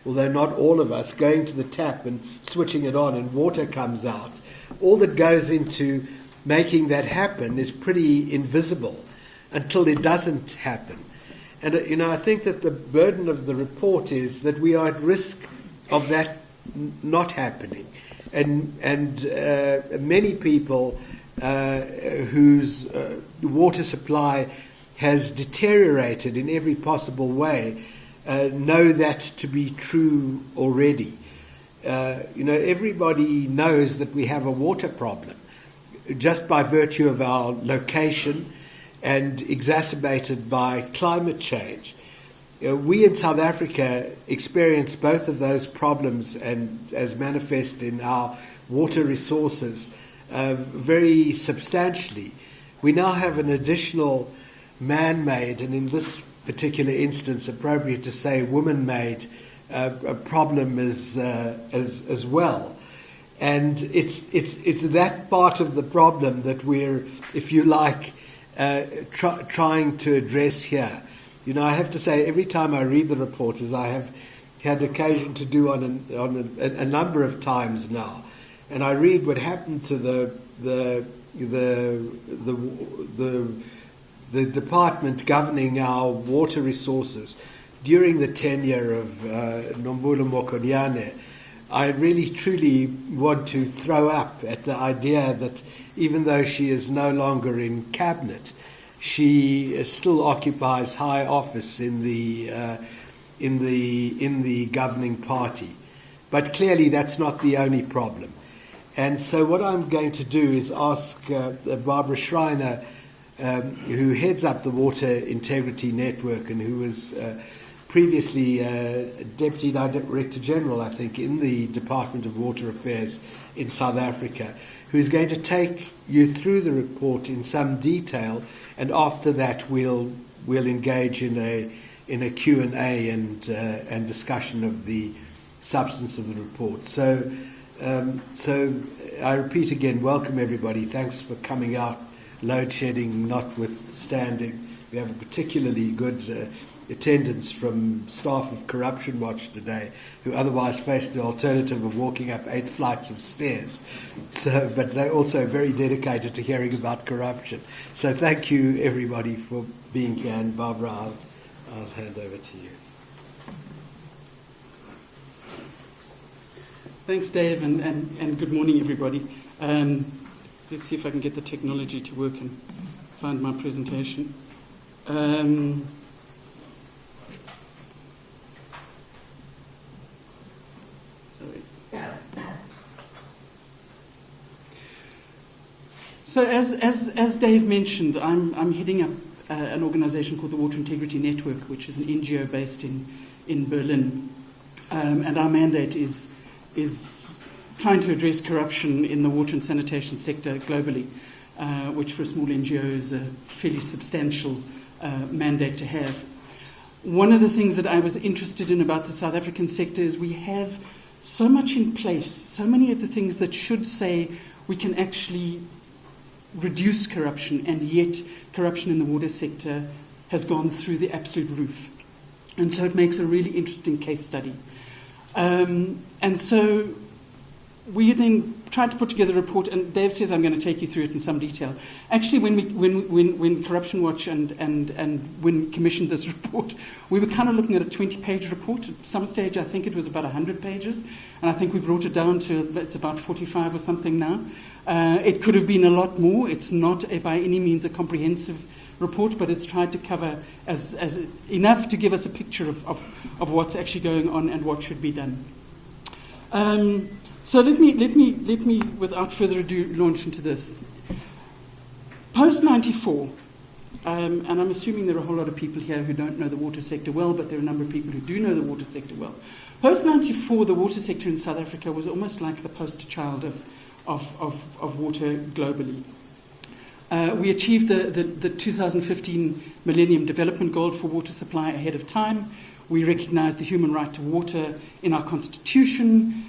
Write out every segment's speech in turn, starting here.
although not all of us, going to the tap and switching it on and water comes out. All that goes into making that happen is pretty invisible until it doesn't happen. And, I think that the burden of the report is that we are at risk of that not happening. And many people whose water supply has deteriorated in every possible way know that to be true already. Everybody knows that we have a water problem just by virtue of our location and exacerbated by climate change. We in South Africa experience both of those problems, and as manifest in our water resources, very substantially. We now have an additional man-made, and in this particular instance, appropriate to say woman-made, a problem as well. And it's that part of the problem that we're, if you like, trying to address here. I have to say, every time I read the report, as I have had occasion to do on a number of times now, and I read what happened to the department governing our water resources during the tenure of Nomvula Mokonyane, I really truly want to throw up at the idea that even though she is no longer in cabinet, she still occupies high office in the governing party. But clearly that's not the only problem. And so what I'm going to do is ask Barbara Schreiner, who heads up the Water Integrity Network and who was previously Deputy Director General, I think, in the Department of Water Affairs in South Africa, who is going to take you through the report in some detail, and after that we'll engage in a Q&A and discussion of the substance of the report. So I repeat again, welcome everybody. Thanks for coming out, load shedding notwithstanding. We have a particularly good attendance from staff of Corruption Watch today, who otherwise faced the alternative of walking up 8 flights of stairs. But they're also very dedicated to hearing about corruption. So thank you, everybody, for being here. And Barbara, I'll hand over to you. Thanks, Dave, and good morning, everybody. Let's see if I can get the technology to work and find my presentation. So as Dave mentioned, I'm heading up an organization called the Water Integrity Network, which is an NGO based in Berlin. And our mandate is trying to address corruption in the water and sanitation sector globally, which for a small NGO is a fairly substantial mandate to have. One of the things that I was interested in about the South African sector is we have so much in place, so many of the things that should say we can actually reduce corruption, and yet corruption in the water sector has gone through the absolute roof. And so it makes a really interesting case study. And so we then tried to put together a report, and Dave says I'm going to take you through it in some detail. Actually, when Corruption Watch and when we commissioned this report, we were kind of looking at a 20-page report. At some stage, I think it was about 100 pages, and I think we brought it down to it's about 45 or something now. It could have been a lot more. It's not by any means a comprehensive report, but it's tried to cover as enough to give us a picture of what's actually going on and what should be done. So let me, without further ado, launch into this. Post 94, and I'm assuming there are a whole lot of people here who don't know the water sector well, but there are a number of people who do know the water sector well. Post 94, the water sector in South Africa was almost like the poster child of water globally. We achieved the 2015 Millennium Development Goal for water supply ahead of time. We recognized the human right to water in our constitution.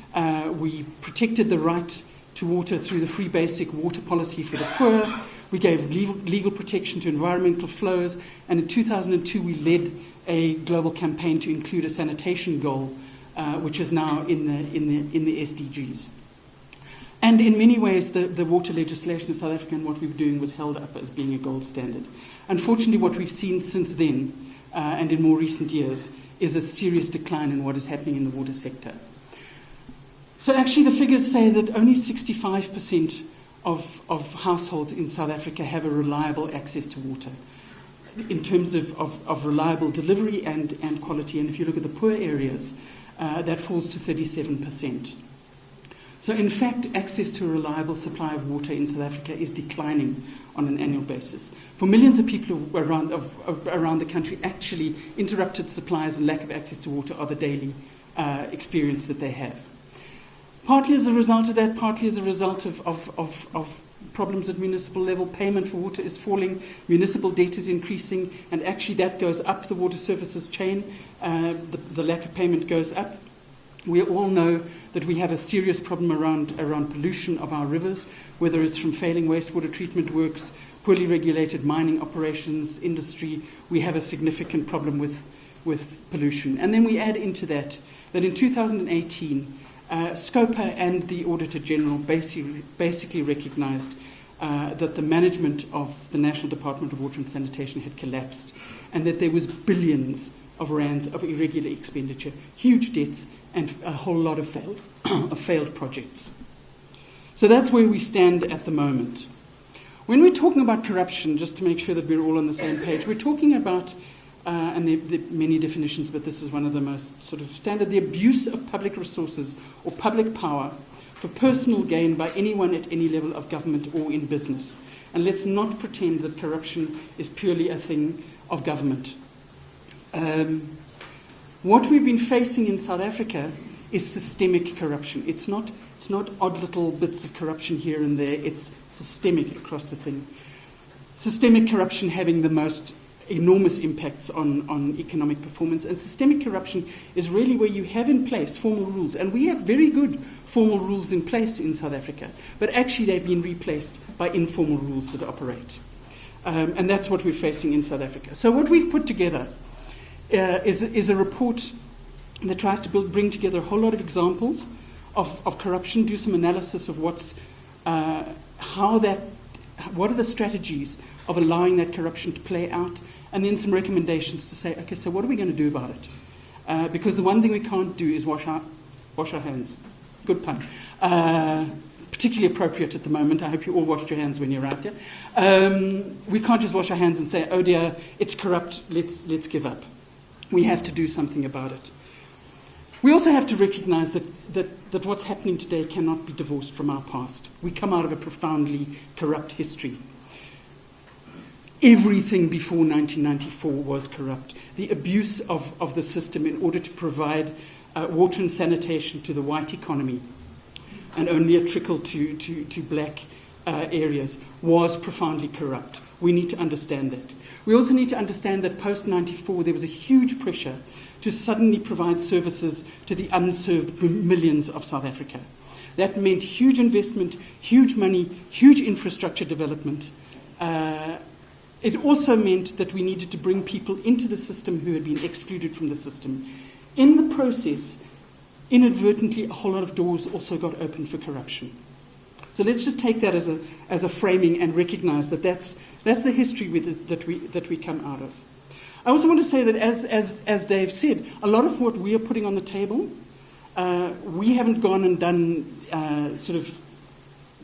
We protected the right to water through the free basic water policy for the poor. We gave legal protection to environmental flows. And in 2002, we led a global campaign to include a sanitation goal which is now in the SDGs. And in many ways, the water legislation in South Africa and what we were doing was held up as being a gold standard. Unfortunately, what we've seen since then, and in more recent years, is a serious decline in what is happening in the water sector. So actually the figures say that only 65% of households in South Africa have a reliable access to water in terms of reliable delivery and quality. And if you look at the poor areas, that falls to 37%. So in fact, access to a reliable supply of water in South Africa is declining on an annual basis. For millions of people around the country, actually interrupted supplies and lack of access to water are the daily experience that they have. Partly as a result of that, partly as a result of problems at municipal level, payment for water is falling, municipal debt is increasing, and actually that goes up the water services chain. The lack of payment goes up. We all know that we have a serious problem around pollution of our rivers, whether it's from failing wastewater treatment works, poorly regulated mining operations, industry. We have a significant problem with pollution. And then we add into that in 2018, SCOPA and the Auditor General basically recognized that the management of the National Department of Water and Sanitation had collapsed, and that there was billions of rands of irregular expenditure, huge debts, and a whole lot of failed projects. So that's where we stand at the moment. When we're talking about corruption, just to make sure that we're all on the same page, we're talking about, and there are many definitions, but this is one of the most sort of standard, the abuse of public resources or public power for personal gain by anyone at any level of government or in business. And let's not pretend that corruption is purely a thing of government. What we've been facing in South Africa is systemic corruption. It's not odd little bits of corruption here and there. It's systemic across the thing. Systemic corruption having the most enormous impacts on economic performance. And systemic corruption is really where you have in place formal rules. And we have very good formal rules in place in South Africa. But actually they've been replaced by informal rules that operate. And that's what we're facing in South Africa. So what we've put together is a report that tries to bring together a whole lot of examples of corruption, do some analysis of what are the strategies of allowing that corruption to play out, and then some recommendations to say, okay, so what are we going to do about it? Because the one thing we can't do is wash our hands. Good pun. Particularly appropriate at the moment. I hope you all washed your hands when you're out here. We can't just wash our hands and say, oh dear, it's corrupt, let's give up. We have to do something about it. We also have to recognize that what's happening today cannot be divorced from our past. We come out of a profoundly corrupt history. Everything before 1994 was corrupt. The abuse of the system in order to provide water and sanitation to the white economy and only a trickle to black areas was profoundly corrupt. We need to understand that. We also need to understand that post-94 there was a huge pressure to suddenly provide services to the unserved millions of South Africa. That meant huge investment, huge money, huge infrastructure development. It also meant that we needed to bring people into the system who had been excluded from the system. In the process, inadvertently, a whole lot of doors also got opened for corruption. So let's just take that as a framing and recognize that that's the history that we come out of. I also want to say that as Dave said, a lot of what we are putting on the table, we haven't gone and done sort of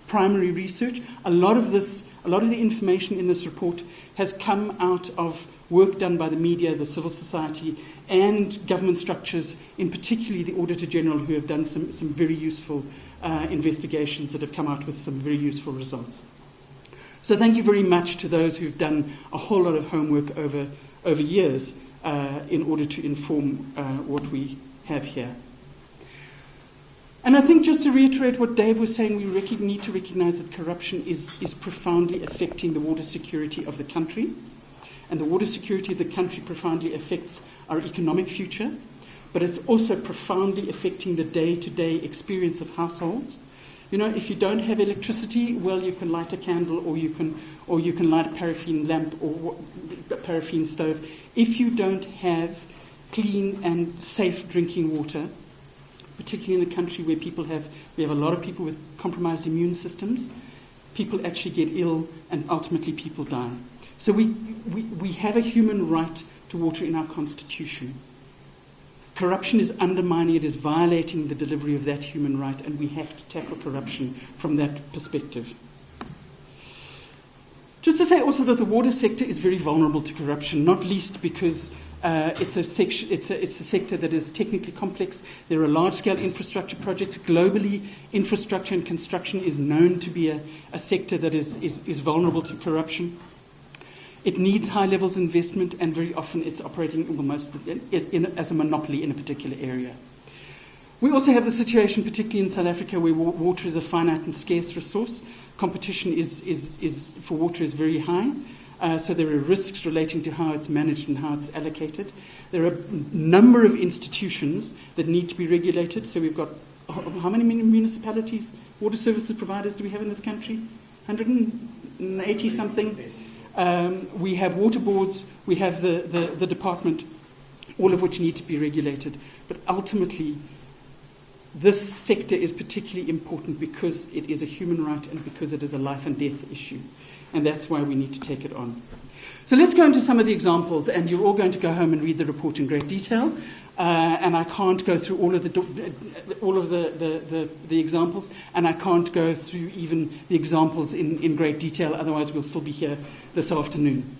primary research. A lot of the information in this report has come out of work done by the media, the civil society, and government structures, in particularly the Auditor General, who have done some very useful investigations that have come out with some very useful results. So thank you very much to those who've done a whole lot of homework over years in order to inform what we have here. And I think just to reiterate what Dave was saying, we need to recognize that corruption is profoundly affecting the water security of the country. And the water security of the country profoundly affects our economic future, but it's also profoundly affecting the day-to-day experience of households. You know, if you don't have electricity, well, you can light a candle, or you can light a paraffin lamp or a paraffin stove. If you don't have clean and safe drinking water, particularly in a country where we have a lot of people with compromised immune systems. People actually get ill and ultimately people die. So we have a human right to water in our constitution. Corruption is undermining, it is violating the delivery of that human right, and we have to tackle corruption from that perspective. Just to say also that the water sector is very vulnerable to corruption, not least because it's a sector that is technically complex. There are large-scale infrastructure projects. Globally, infrastructure and construction is known to be a sector that is vulnerable to corruption. It needs high levels of investment, and very often it's operating almost as a monopoly in a particular area. We also have the situation, particularly in South Africa, where water is a finite and scarce resource. Competition for water is very high. So there are risks relating to how it's managed and how it's allocated. There are a number of institutions that need to be regulated. So we've got, how many municipalities, water services providers do we have in this country? 180 something. We have water boards, we have the department, all of which need to be regulated. But ultimately, this sector is particularly important because it is a human right and because it is a life and death issue. And that's why we need to take it on. So let's go into some of the examples, and you're all going to go home and read the report in great detail. And I can't go through all of the examples, and I can't go through even the examples in great detail, otherwise we'll still be here this afternoon.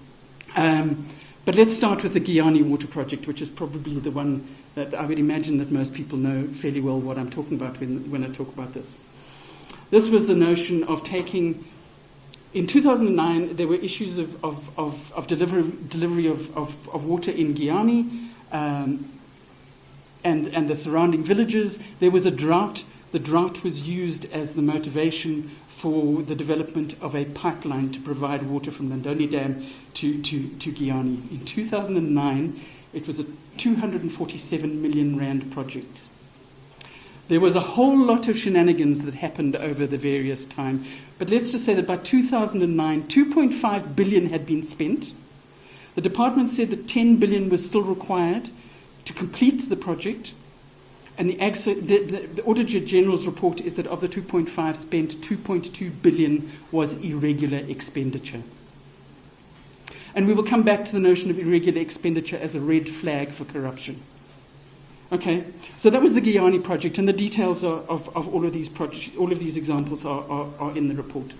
But let's start with the Giyani Water Project, which is probably the one that I would imagine that most people know fairly well what I'm talking about when I talk about this. This was the notion of taking... In 2009, there were issues of delivery of water in Giyani and the surrounding villages. There was a drought. The drought was used as the motivation for the development of a pipeline to provide water from Landoni Dam to Giyani. In 2009, it was a 247 million rand project. There was a whole lot of shenanigans that happened over the various time. But let's just say that by 2009, 2.5 billion had been spent. The department said that 10 billion was still required to complete the project. And the Auditor General's report is that of the 2.5 spent, 2.2 billion was irregular expenditure. And we will come back to the notion of irregular expenditure as a red flag for corruption. Okay, so that was the Giyani project, and the details of all of these projects, all of these examples are in the report.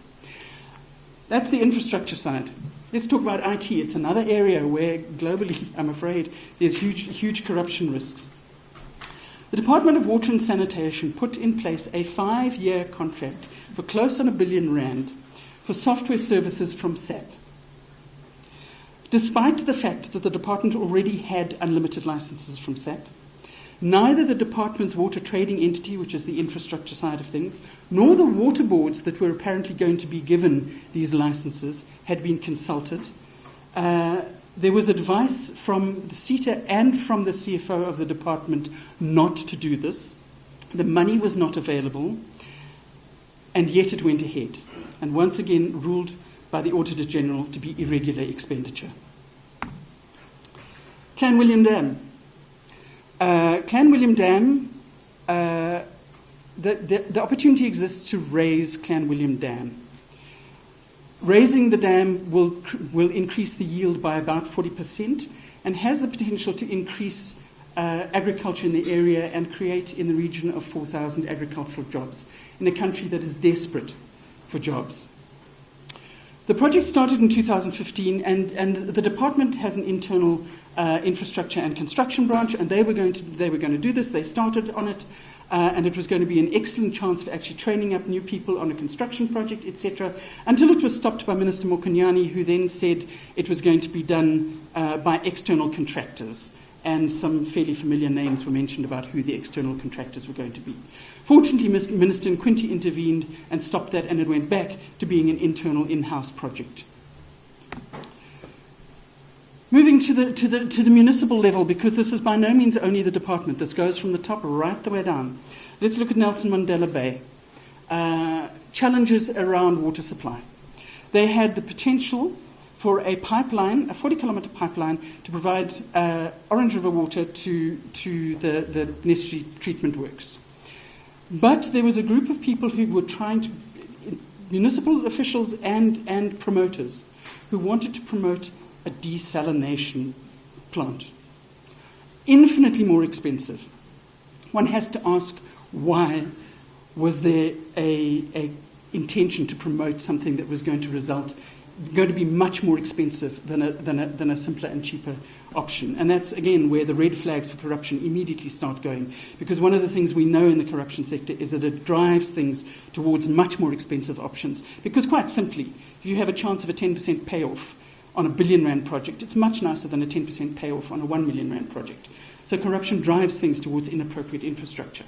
That's the infrastructure side. Let's talk about IT. It's another area where globally, I'm afraid, there's huge corruption risks. The Department of Water and Sanitation put in place a 5-year contract for close on R1 billion for software services from SAP. Despite the fact that the department already had unlimited licenses from SAP, neither the department's water trading entity, which is the infrastructure side of things, nor the water boards that were apparently going to be given these licenses had been consulted. There was advice from the CETA and from the CFO of the department not to do this. The money was not available, and yet it went ahead, and once again ruled by the Auditor General to be irregular expenditure. Clanwilliam Dam. Clanwilliam Dam, the opportunity exists to raise Clanwilliam Dam. Raising the dam will increase the yield by about 40% and has the potential to increase agriculture in the area and create in the region of 4,000 agricultural jobs in a country that is desperate for jobs. The project started in 2015, and the department has an internal infrastructure and construction branch, and they were going to do this. They started on it, and it was going to be an excellent chance for actually training up new people on a construction project, etc., until it was stopped by Minister Mokonyane, who then said it was going to be done by external contractors. And some fairly familiar names were mentioned about who the external contractors were going to be. Fortunately, Minister Nkwinti intervened and stopped that, and it went back to being an internal in-house project. Moving to the municipal level, because this is by no means only the department. This goes from the top right the way down. Let's look at Nelson Mandela Bay. Challenges around water supply. They had the potential for a pipeline, a 40-kilometre pipeline, to provide Orange River water to the necessary treatment works. But there was a group of people who were trying to, municipal officials and promoters, who wanted to promote a desalination plant. Infinitely more expensive. One has to ask, why was there a intention to promote something that was going to be much more expensive than a simpler and cheaper option? And that's, again, where the red flags for corruption immediately start going. Because one of the things we know in the corruption sector is that it drives things towards much more expensive options. Because quite simply, if you have a chance of a 10% payoff on a billion rand project, it's much nicer than a 10% payoff on a 1 million rand project. So corruption drives things towards inappropriate infrastructure.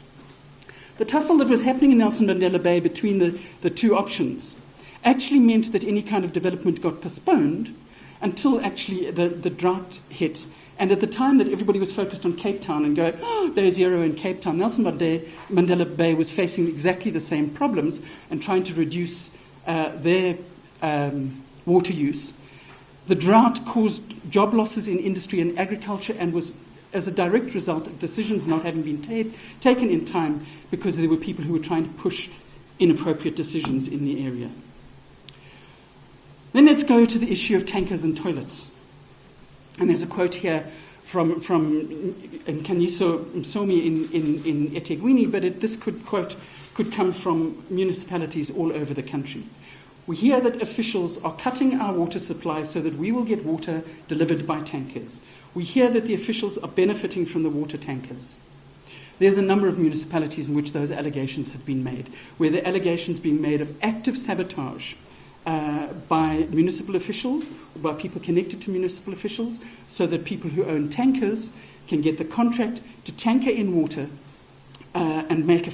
The tussle that was happening in Nelson Mandela Bay between the two options actually meant that any kind of development got postponed until actually the drought hit. And at the time that everybody was focused on Cape Town and going, oh, day zero in Cape Town, Nelson Mandela Bay was facing exactly the same problems and trying to reduce their water use. The drought caused job losses in industry and agriculture and was, as a direct result of decisions not having been taken in time because there were people who were trying to push inappropriate decisions in the area. Then let's go to the issue of tankers and toilets. And there's a quote here from Kanyiso Msomi in eThekwini, but this quote could come from municipalities all over the country. We hear that officials are cutting our water supply so that we will get water delivered by tankers. We hear that the officials are benefiting from the water tankers. There's a number of municipalities in which those allegations have been made, where the allegations being made of active sabotage by municipal officials, or by people connected to municipal officials, so that people who own tankers can get the contract to tanker in water and make a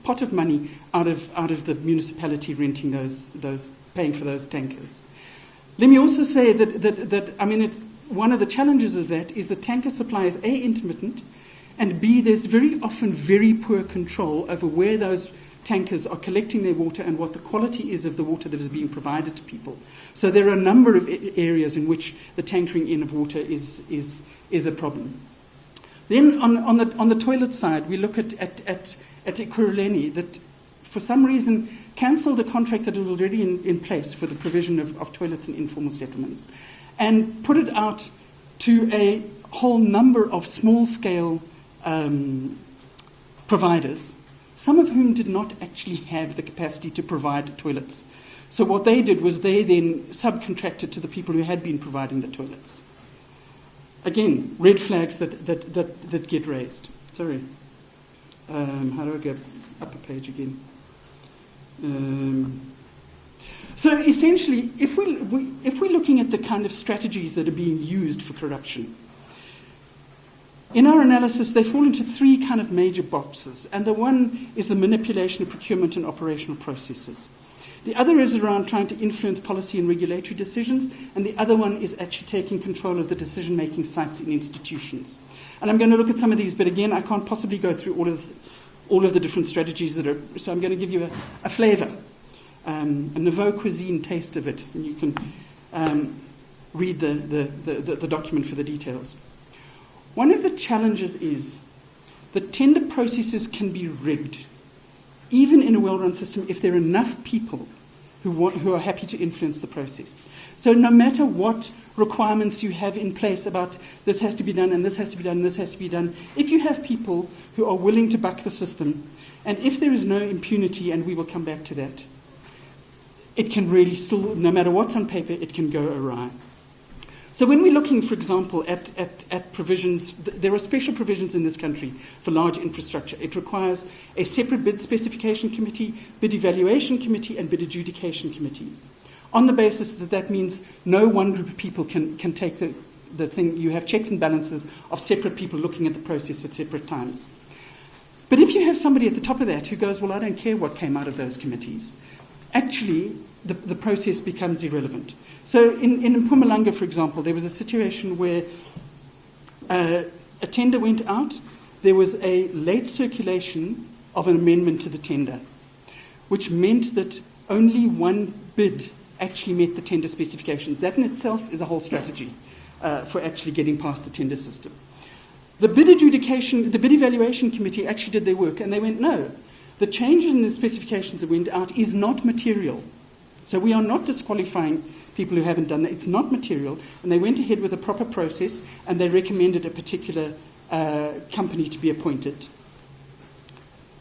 pot of money out of the municipality renting those paying for those tankers. Let me also say that I mean, it's one of the challenges of that is that tanker supply is A, intermittent, and B, there's very often very poor control over where those tankers are collecting their water and what the quality is of the water that is being provided to people. So there are a number of areas in which the tankering in of water is a problem. Then on the toilet side, we look at Ekurhuleni that for some reason cancelled a contract that was already in place for the provision of toilets and informal settlements and put it out to a whole number of small-scale providers, some of whom did not actually have the capacity to provide toilets. So what they did was they then subcontracted to the people who had been providing the toilets. Again, red flags that get raised. Sorry. How do I go up a page again? So essentially, if we're looking at the kind of strategies that are being used for corruption, in our analysis, they fall into three kind of major boxes. And the one is the manipulation of procurement and operational processes. The other is around trying to influence policy and regulatory decisions. And the other one is actually taking control of the decision-making sites in institutions. And I'm going to look at some of these, but again, I can't possibly go through all of the different strategies that are. So I'm going to give you a flavour, a nouveau cuisine taste of it. And you can read the document for the details. One of the challenges is that tender processes can be rigged, even in a well-run system, if there are enough people who are happy to influence the process. So no matter what requirements you have in place about this has to be done and this has to be done and this has to be done, if you have people who are willing to buck the system, and if there is no impunity, and we will come back to that, it can really still, no matter what's on paper, it can go awry. So when we're looking, for example, at provisions, there are special provisions in this country for large infrastructure. It requires a separate bid specification committee, bid evaluation committee, and bid adjudication committee. On the basis that means no one group of people can take the thing. You have checks and balances of separate people looking at the process at separate times. But if you have somebody at the top of that who goes, well, I don't care what came out of those committees, actually the process becomes irrelevant. So in Mpumalanga, for example, there was a situation where a tender went out. There was a late circulation of an amendment to the tender, which meant that only one bid actually met the tender specifications. That in itself is a whole strategy for actually getting past the tender system. The bid evaluation committee actually did their work, and they went, no, The change in the specifications that went out is not material. So we are not disqualifying people who haven't done that. It's not material. And they went ahead with a proper process, and they recommended a particular company to be appointed.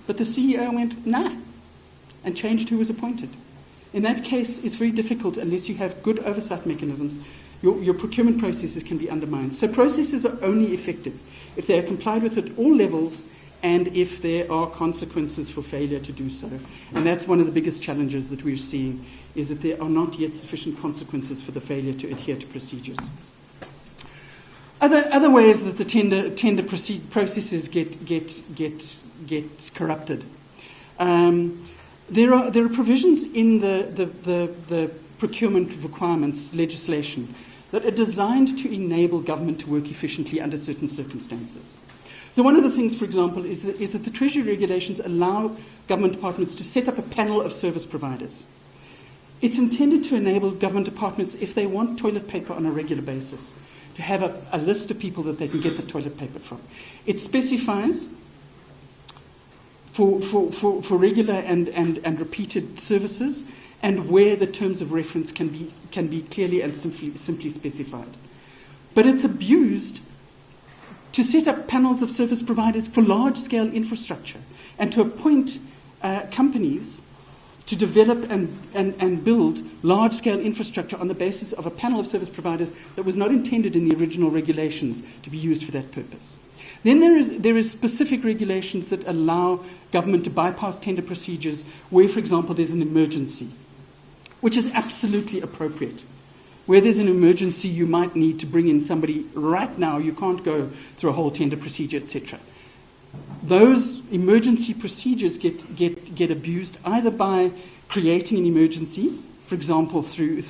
But the CEO went, nah, and changed who was appointed. In that case, it's very difficult unless you have good oversight mechanisms. Your procurement processes can be undermined. So processes are only effective if they are complied with at all levels and if there are consequences for failure to do so. And that's one of the biggest challenges that we're seeing, is that there are not yet sufficient consequences for the failure to adhere to procedures. Other ways that the tender processes get corrupted. There are provisions in the procurement requirements legislation that are designed to enable government to work efficiently under certain circumstances. So one of the things, for example, is that the Treasury regulations allow government departments to set up a panel of service providers. It's intended to enable government departments, if they want toilet paper on a regular basis, to have a list of people that they can get the toilet paper from. It specifies for regular and repeated services, and where the terms of reference can be clearly and simply specified. But it's abused to set up panels of service providers for large-scale infrastructure and to appoint companies to develop and build large-scale infrastructure on the basis of a panel of service providers that was not intended in the original regulations to be used for that purpose. Then there is specific regulations that allow government to bypass tender procedures where, for example, there's an emergency, which is absolutely appropriate. Where there's an emergency, you might need to bring in somebody right now. You can't go through a whole tender procedure, etc. Those emergency procedures get abused either by creating an emergency, for example, through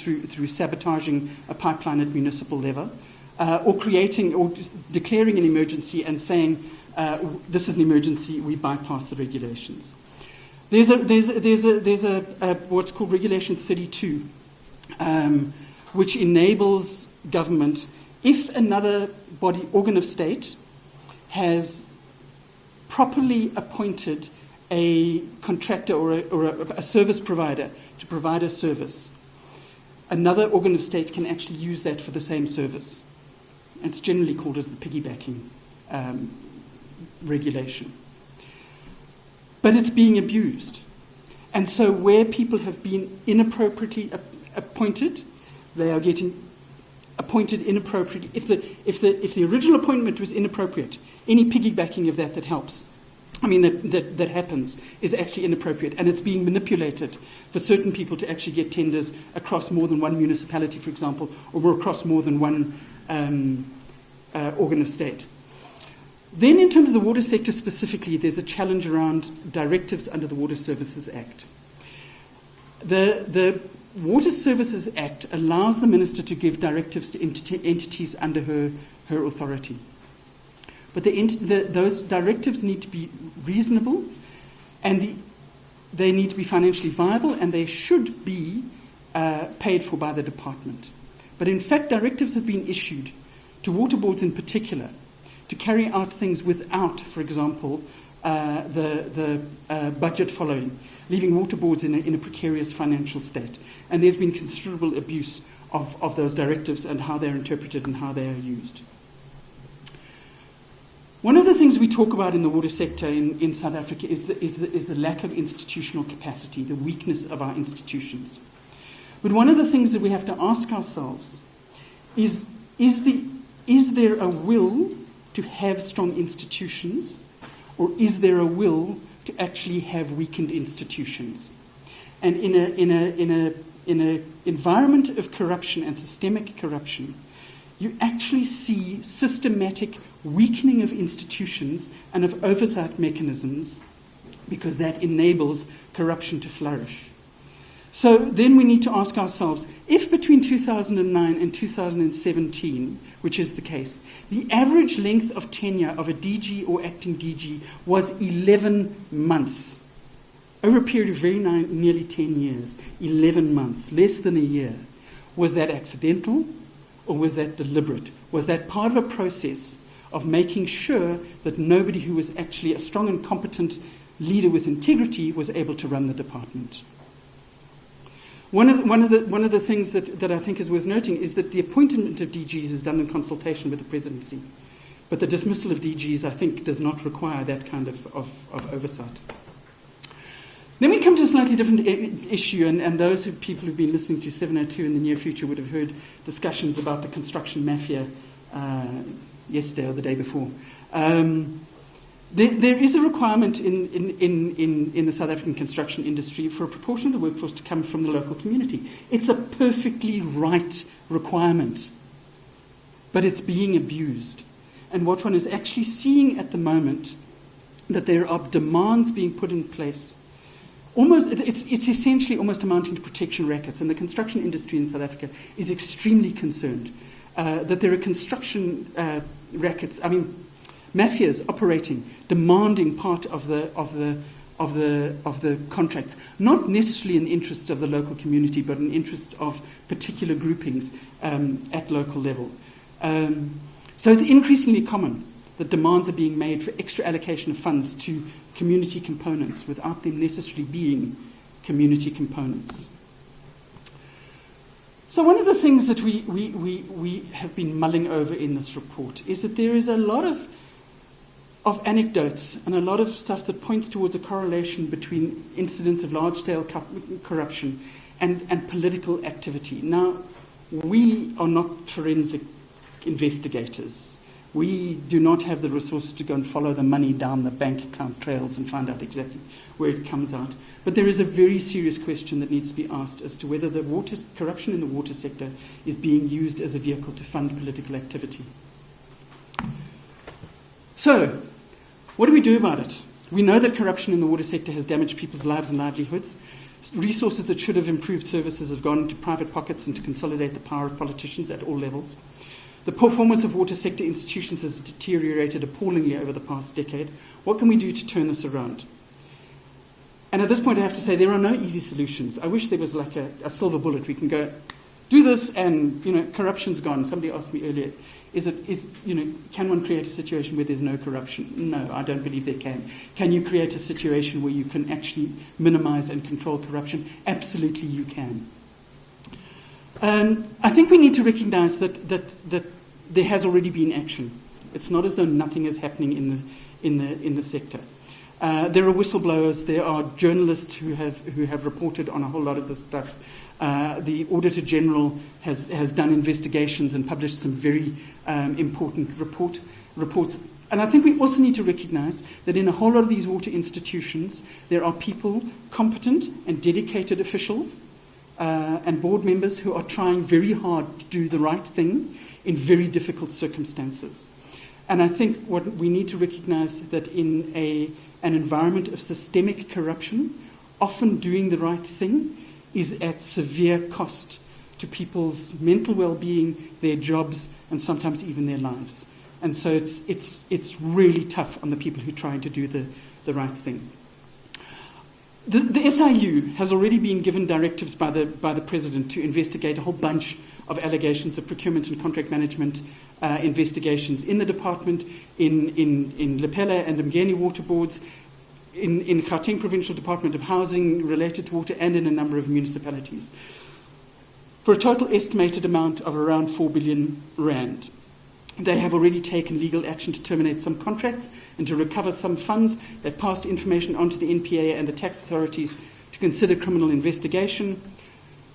sabotaging a pipeline at municipal level, or creating or declaring an emergency and saying this is an emergency, we bypass the regulations. There's a what's called Regulation 32, which enables government, if another organ of state has properly appointed a contractor or a service provider to provide a service, another organ of state can actually use that for the same service. It's generally called as the piggybacking regulation. But it's being abused. And so where people have been inappropriately appointed, they are getting appointed inappropriately. If the original appointment was inappropriate, any piggybacking of that helps, that happens, is actually inappropriate. And it's being manipulated for certain people to actually get tenders across more than one municipality, for example, or across more than one organ of state. Then in terms of the water sector specifically, there's a challenge around directives under the Water Services Act. The Water Services Act allows the minister to give directives to entities under her authority. But those directives need to be reasonable, and they need to be financially viable, and they should be paid for by the department. But in fact, directives have been issued to water boards in particular to carry out things without, for example, the budget following, leaving water boards in a precarious financial state. And there's been considerable abuse of those directives and how they're interpreted and how they are used. One of the things we talk about in the water sector in South Africa is the lack of institutional capacity, the weakness of our institutions. But one of the things that we have to ask ourselves is there a will to have strong institutions, or is there a will to actually have weakened institutions? And in an environment of corruption and systemic corruption, you actually see systematic weakening of institutions and of oversight mechanisms, because that enables corruption to flourish. So then we need to ask ourselves, if between 2009 and 2017, which is the case, the average length of tenure of a DG or acting DG was 11 months, over a period of nearly 10 years, 11 months, less than a year, was that accidental or was that deliberate? Was that part of a process of making sure that nobody who was actually a strong and competent leader with integrity was able to run the department. One of the things that I think is worth noting is that the appointment of DGs is done in consultation with the presidency, but the dismissal of DGs, I think, does not require that kind of oversight. Then we come to a slightly different issue, and those people who've been listening to 702 in the near future would have heard discussions about the construction mafia yesterday or the day before. There is a requirement in the South African construction industry for a proportion of the workforce to come from the local community. It's a perfectly right requirement, but it's being abused. And what one is actually seeing at the moment, that there are demands being put in place. It's essentially almost amounting to protection rackets, and the construction industry in South Africa is extremely concerned that there are construction rackets. I mean, mafias operating, demanding part of the contracts, not necessarily in the interests of the local community, but in the interests of particular groupings at local level. So it's increasingly common that demands are being made for extra allocation of funds to community components without them necessarily being community components. So one of the things that we have been mulling over in this report is that there is a lot of anecdotes and a lot of stuff that points towards a correlation between incidents of large-scale corruption and political activity. Now, we are not forensic investigators. We do not have the resources to go and follow the money down the bank account trails and find out exactly where it comes out. But there is a very serious question that needs to be asked as to whether the corruption in the water sector is being used as a vehicle to fund political activity. So, what do we do about it? We know that corruption in the water sector has damaged people's lives and livelihoods. Resources that should have improved services have gone into private pockets and to consolidate the power of politicians at all levels. The performance of water sector institutions has deteriorated appallingly over the past decade. What can we do to turn this around? And at this point, I have to say there are no easy solutions. I wish there was like a silver bullet. We can go, do this, and corruption's gone. Somebody asked me earlier, can one create a situation where there's no corruption? No, I don't believe there can. Can you create a situation where you can actually minimize and control corruption? Absolutely, you can. I think we need to recognize that there has already been action. It's not as though nothing is happening in the sector. There are whistleblowers. There are journalists who have reported on a whole lot of this stuff. The Auditor General has done investigations and published some very important reports. And I think we also need to recognize that in a whole lot of these water institutions, there are people, competent and dedicated officials and board members who are trying very hard to do the right thing in very difficult circumstances. And I think what we need to recognize that in an environment of systemic corruption, often doing the right thing is at severe cost to people's mental well-being, their jobs, and sometimes even their lives. And so it's really tough on the people who try to do the right thing. The SIU has already been given directives by the President to investigate a whole bunch of allegations of procurement and contract management investigations in the department, in Lepella and Mgeni water boards, in Gauteng Provincial Department of Housing related to water, and in a number of municipalities, for a total estimated amount of around 4 billion rand. They have already taken legal action to terminate some contracts and to recover some funds. They've passed information on to the NPA and the tax authorities to consider criminal investigation.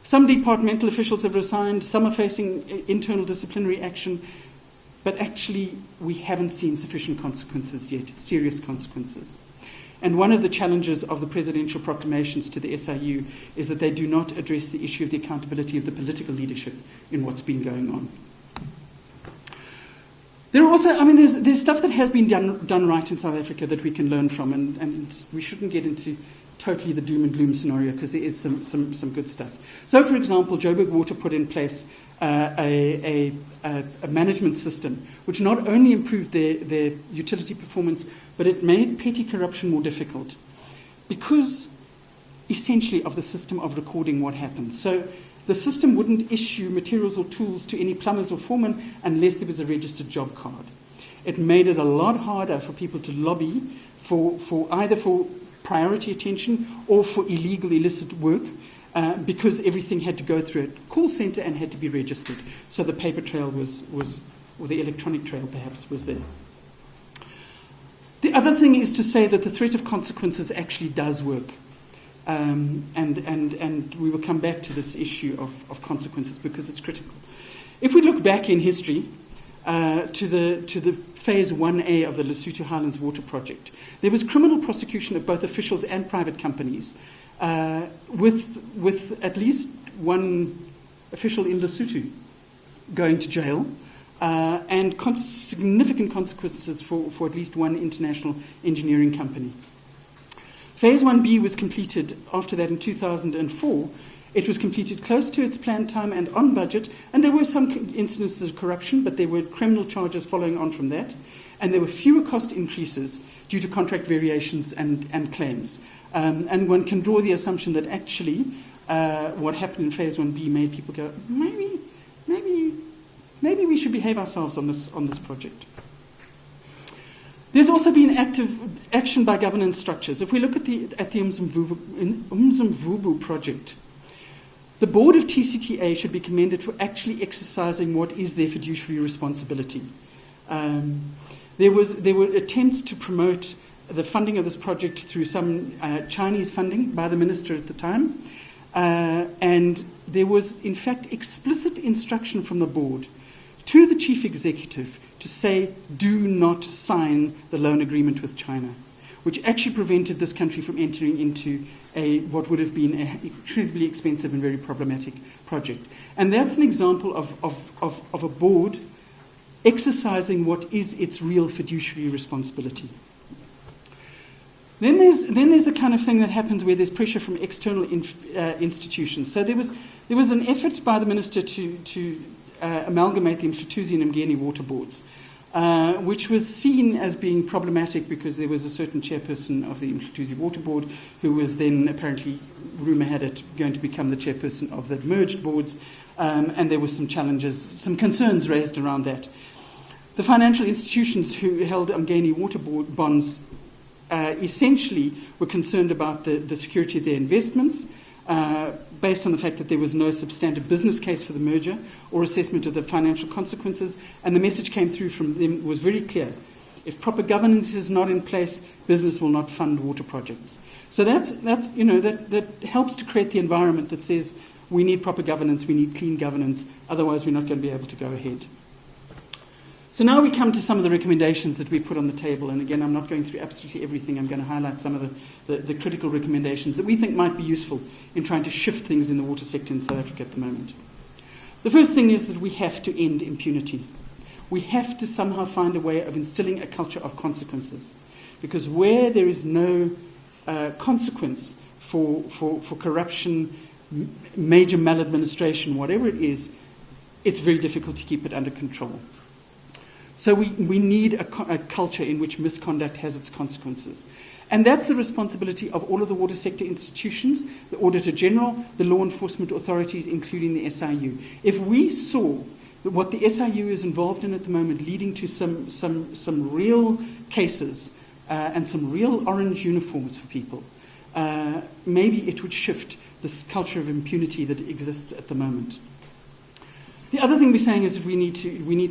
Some departmental officials have resigned, some are facing internal disciplinary action, but actually we haven't seen sufficient consequences yet, serious consequences. And one of the challenges of the presidential proclamations to the SIU is that they do not address the issue of the accountability of the political leadership in what's been going on. There are also, there's stuff that has been done right in South Africa that we can learn from, and we shouldn't get into totally the doom and gloom scenario because there is some good stuff. So, for example, Joburg Water put in place a management system which not only improved their utility performance, but it made petty corruption more difficult because, essentially, of the system of recording what happened. So the system wouldn't issue materials or tools to any plumbers or foremen unless there was a registered job card. It made it a lot harder for people to lobby for priority attention or for illegal, illicit work, because everything had to go through a call center and had to be registered. So the paper trail was or the electronic trail perhaps was there. The other thing is to say that the threat of consequences actually does work. And we will come back to this issue of consequences because it's critical. If we look back in history to the phase 1A of the Lesotho Highlands Water Project, there was criminal prosecution of both officials and private companies, with at least one official in Lesotho going to jail, and significant consequences for at least one international engineering company. Phase 1B was completed after that in 2004. It was completed close to its planned time and on budget, and there were some instances of corruption, but there were criminal charges following on from that, and there were fewer cost increases due to contract variations and claims. And one can draw the assumption that actually what happened in Phase 1B made people go, maybe we should behave ourselves on this project. There's also been active action by governance structures. If we look at the Umzimvubu project, the board of TCTA should be commended for actually exercising what is their fiduciary responsibility. There were attempts to promote the funding of this project through some Chinese funding by the minister at the time, and there was, in fact, explicit instruction from the board to the chief executive to say, do not sign the loan agreement with China, which actually prevented this country from entering into what would have been an incredibly expensive and very problematic project. And that's an example of a board exercising what is its real fiduciary responsibility. Then there's the kind of thing that happens where there's pressure from external institutions. So there was an effort by the minister to amalgamate the Mhlutuzi and Mngeni water boards, which was seen as being problematic because there was a certain chairperson of the Mhlutuzi Water Board who was then apparently, rumour had it, going to become the chairperson of the merged boards, and there were some challenges, some concerns raised around that. The financial institutions who held Mngeni water board bonds essentially were concerned about the security of their investments, based on the fact that there was no substantive business case for the merger or assessment of the financial consequences, and the message came through from them was very clear. If proper governance is not in place, business will not fund water projects. So that helps to create the environment that says we need proper governance, we need clean governance, otherwise we're not going to be able to go ahead. So now we come to some of the recommendations that we put on the table, and again, I'm not going through absolutely everything. I'm going to highlight some of the critical recommendations that we think might be useful in trying to shift things in the water sector in South Africa at the moment. The first thing is that we have to end impunity. We have to somehow find a way of instilling a culture of consequences, because where there is no consequence for corruption, major maladministration, whatever it is, it's very difficult to keep it under control. So we need a culture in which misconduct has its consequences. And that's the responsibility of all of the water sector institutions, the Auditor General, the law enforcement authorities, including the SIU. If we saw that what the SIU is involved in at the moment leading to some real cases and some real orange uniforms for people, maybe it would shift this culture of impunity that exists at the moment. The other thing we're saying is that we need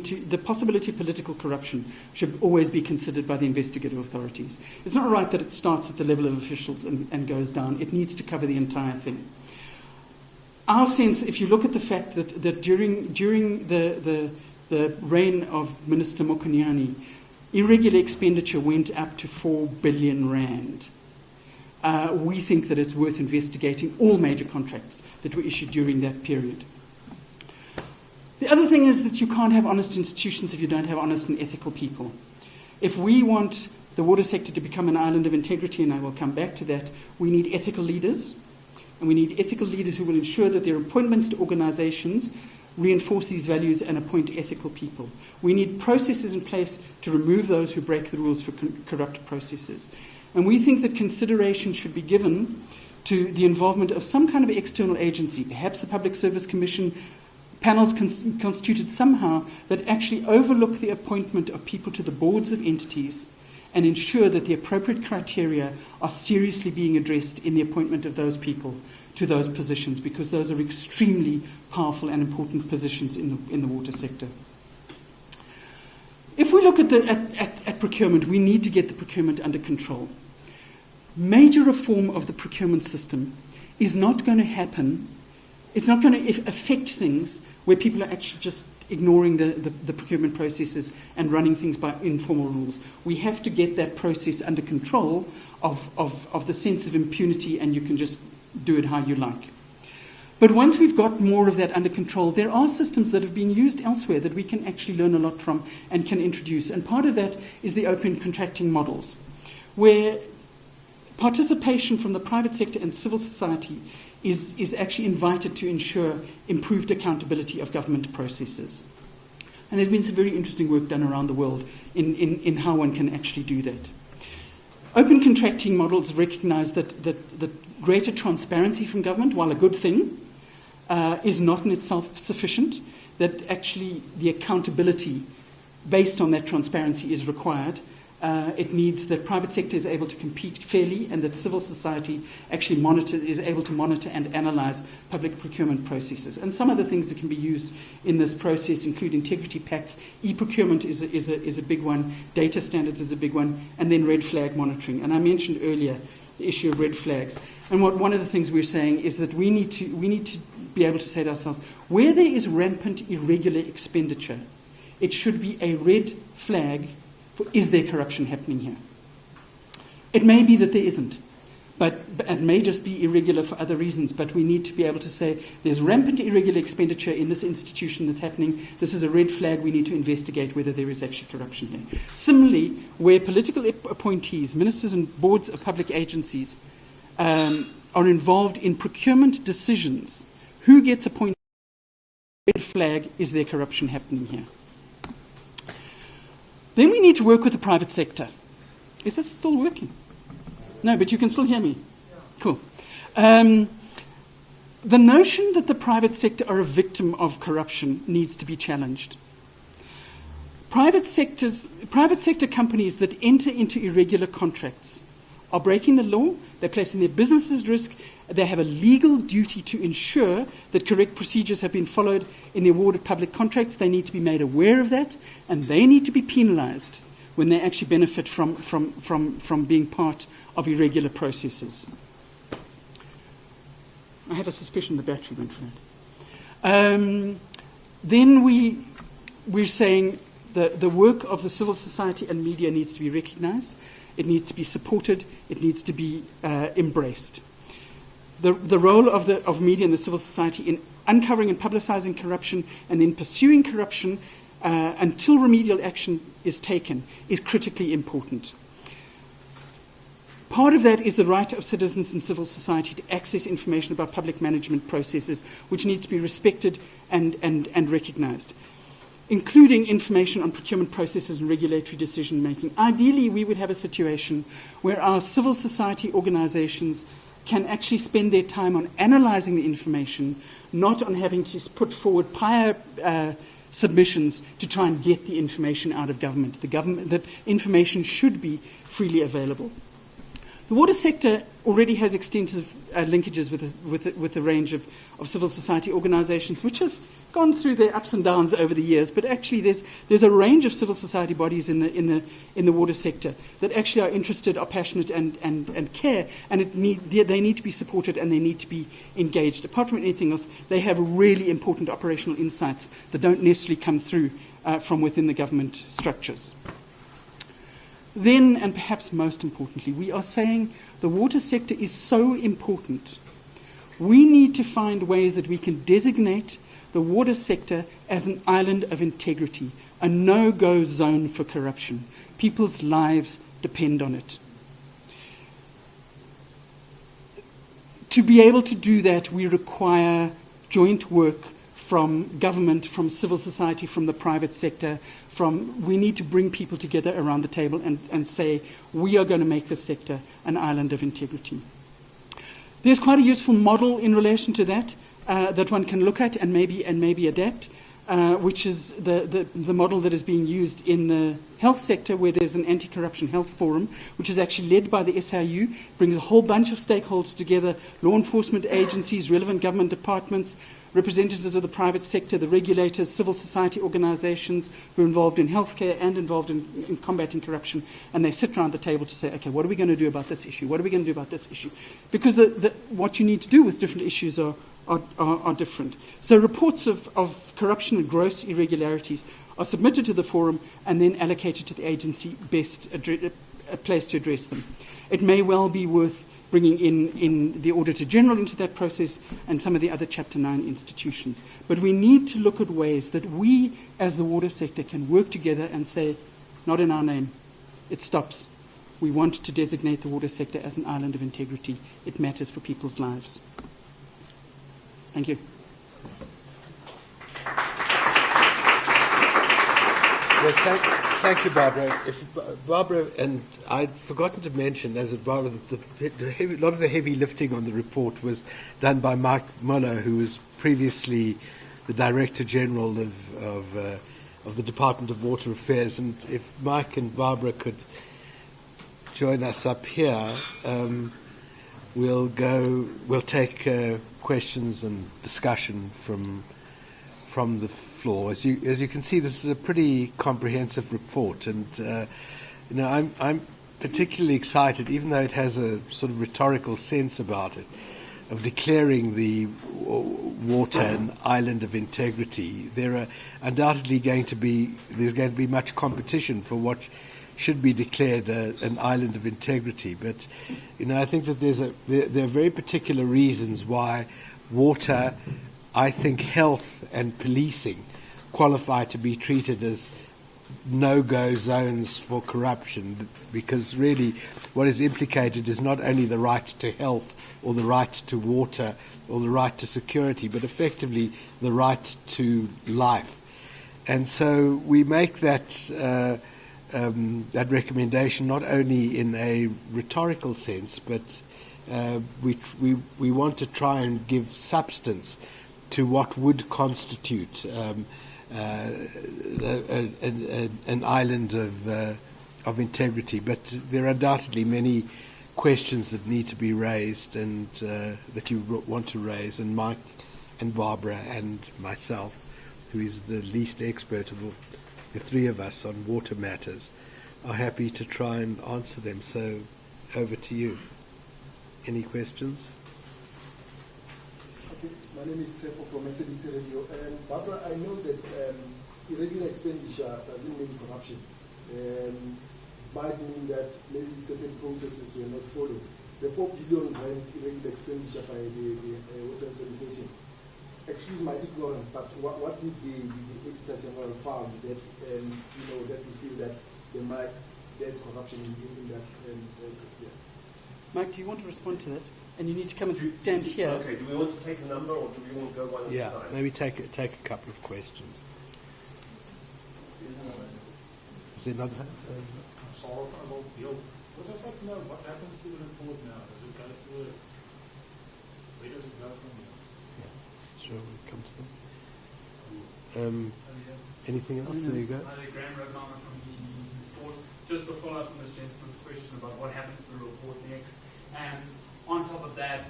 to, the possibility of political corruption should always be considered by the investigative authorities. It's not right that it starts at the level of officials and goes down. It needs to cover the entire thing. Our sense, if you look at the fact that during the reign of Minister Mokonyane, irregular expenditure went up to 4 billion rand. We think that it's worth investigating all major contracts that were issued during that period. The other thing is that you can't have honest institutions if you don't have honest and ethical people. If we want the water sector to become an island of integrity, and I will come back to that, we need ethical leaders, and we need ethical leaders who will ensure that their appointments to organizations reinforce these values and appoint ethical people. We need processes in place to remove those who break the rules for corrupt processes. And we think that consideration should be given to the involvement of some kind of external agency, perhaps the Public Service Commission, panels constituted somehow that actually overlook the appointment of people to the boards of entities and ensure that the appropriate criteria are seriously being addressed in the appointment of those people to those positions, because those are extremely powerful and important positions in the water sector. If we look at procurement, we need to get the procurement under control. Major reform of the procurement system is not going to happen. It's not going to affect things where people are actually just ignoring the procurement processes and running things by informal rules. We have to get that process under control of the sense of impunity, and you can just do it how you like. But once we've got more of that under control, there are systems that have been used elsewhere that we can actually learn a lot from and can introduce. And part of that is the open contracting models, where participation from the private sector and civil society is actually invited to ensure improved accountability of government processes. And there's been some very interesting work done around the world in how one can actually do that. Open contracting models recognize that greater transparency from government, while a good thing, is not in itself sufficient, that actually the accountability based on that transparency is required. It needs that private sector is able to compete fairly, and that civil society actually is able to monitor and analyze public procurement processes. And some of the things that can be used in this process include integrity pacts. E-procurement is a big one. Data standards is a big one. And then red flag monitoring. And I mentioned earlier the issue of red flags. And one of the things we're saying is that we need to be able to say to ourselves, where there is rampant irregular expenditure, it should be a red flag. Is there corruption happening here? It may be that there isn't, but it may just be irregular for other reasons, but we need to be able to say there's rampant irregular expenditure in this institution that's happening. This is a red flag. We need to investigate whether there is actually corruption here. Similarly, where political appointees, ministers and boards of public agencies are involved in procurement decisions, who gets appointed? Red flag, is there corruption happening here? Then we need to work with the private sector. Is this still working? No, but you can still hear me. Cool. The notion that the private sector are a victim of corruption needs to be challenged. Private sector companies that enter into irregular contracts are breaking the law, they're placing their businesses at risk, they have a legal duty to ensure that correct procedures have been followed in the award of public contracts. They need to be made aware of that, and they need to be penalised when they actually benefit from being part of irregular processes. I have a suspicion the battery went flat. Then we're saying the work of the civil society and media needs to be recognised. It needs to be supported. It needs to be embraced. The role of media and the civil society in uncovering and publicising corruption and then pursuing corruption until remedial action is taken is critically important. Part of that is the right of citizens and civil society to access information about public management processes, which needs to be respected and recognised, including information on procurement processes and regulatory decision-making. Ideally, we would have a situation where our civil society organisations can actually spend their time on analysing the information, not on having to put forward prior submissions to try and get the information out of government. The information should be freely available. The water sector already has extensive linkages with a range of civil society organisations, which have gone through their ups and downs over the years. But actually, there's a range of civil society bodies in the water sector that actually are interested, are passionate, and care, and they need to be supported and they need to be engaged. Apart from anything else, they have really important operational insights that don't necessarily come through from within the government structures. Then, and perhaps most importantly, we are saying the water sector is so important. We need to find ways that we can designate the water sector as an island of integrity, a no-go zone for corruption. People's lives depend on it. To be able to do that, we require joint work from government, from civil society, from the private sector. We need to bring people together around the table and say, we are going to make this sector an island of integrity. There's quite a useful model in relation to that, that one can look at and maybe adapt. which is the model that is being used in the health sector, where there's an anti-corruption health forum, which is actually led by the SIU, brings a whole bunch of stakeholders together, law enforcement agencies, relevant government departments, representatives of the private sector, the regulators, civil society organizations who are involved in healthcare and involved in combating corruption, and they sit around the table to say, okay, what are we going to do about this issue? What are we going to do about this issue? Because what you need to do with different issues are different. So reports of corruption and gross irregularities are submitted to the forum and then allocated to the agency best placed to address them. It may well be worth bringing in the Auditor General into that process and some of the other Chapter 9 institutions. But we need to look at ways that we, as the water sector, can work together and say, not in our name, it stops. We want to designate the water sector as an island of integrity. It matters for people's lives. Thank you. Well, thank you, Barbara. Barbara, and I'd forgotten to mention, as Barbara, a lot of the heavy lifting on the report was done by Mike Muller, who was previously the Director General of the Department of Water Affairs. And if Mike and Barbara could join us up here, we'll take questions and discussion from the floor. As you can see, this is a pretty comprehensive report, and I'm particularly excited, even though it has a sort of rhetorical sense about it, of declaring the water an island of integrity. There are undoubtedly going to be much competition for what should be declared an island of integrity. But I think that there are very particular reasons why water, I think health and policing qualify to be treated as no-go zones for corruption, because really what is implicated is not only the right to health or the right to water or the right to security, but effectively the right to life. And so we make that recommendation not only in a rhetorical sense, but we want to try and give substance to what would constitute an island of integrity. But there are undoubtedly many questions that need to be raised and that you want to raise, and Mike and Barbara and myself, who is the least expert of all, the three of us on water matters, are happy to try and answer them. So over to you. Any questions? Okay. My name is Sepo from SABC Radio. Barbara, I know that irregular expenditure doesn't mean corruption. Might mean that maybe certain processes were not followed. The 4 billion rand irregular expenditure by the water and sanitation. Excuse my ignorance, but what did the Auditor General found that that you feel that there's corruption in that? Yeah. Mike, do you want to respond to that? And you need to come and stand here. Okay, do we want to take a number or do we want to go one at a time? Maybe take a couple of questions. Is there another? What I'd like to know, what happens to the report now? Does it go through? Where does it go from here? Yeah, sure, we'll come to them. Anything else? There you go. Graham Rognama from Easy News and Sport. Just to follow up on this gentleman's question about what happens to the report next. And on top of that,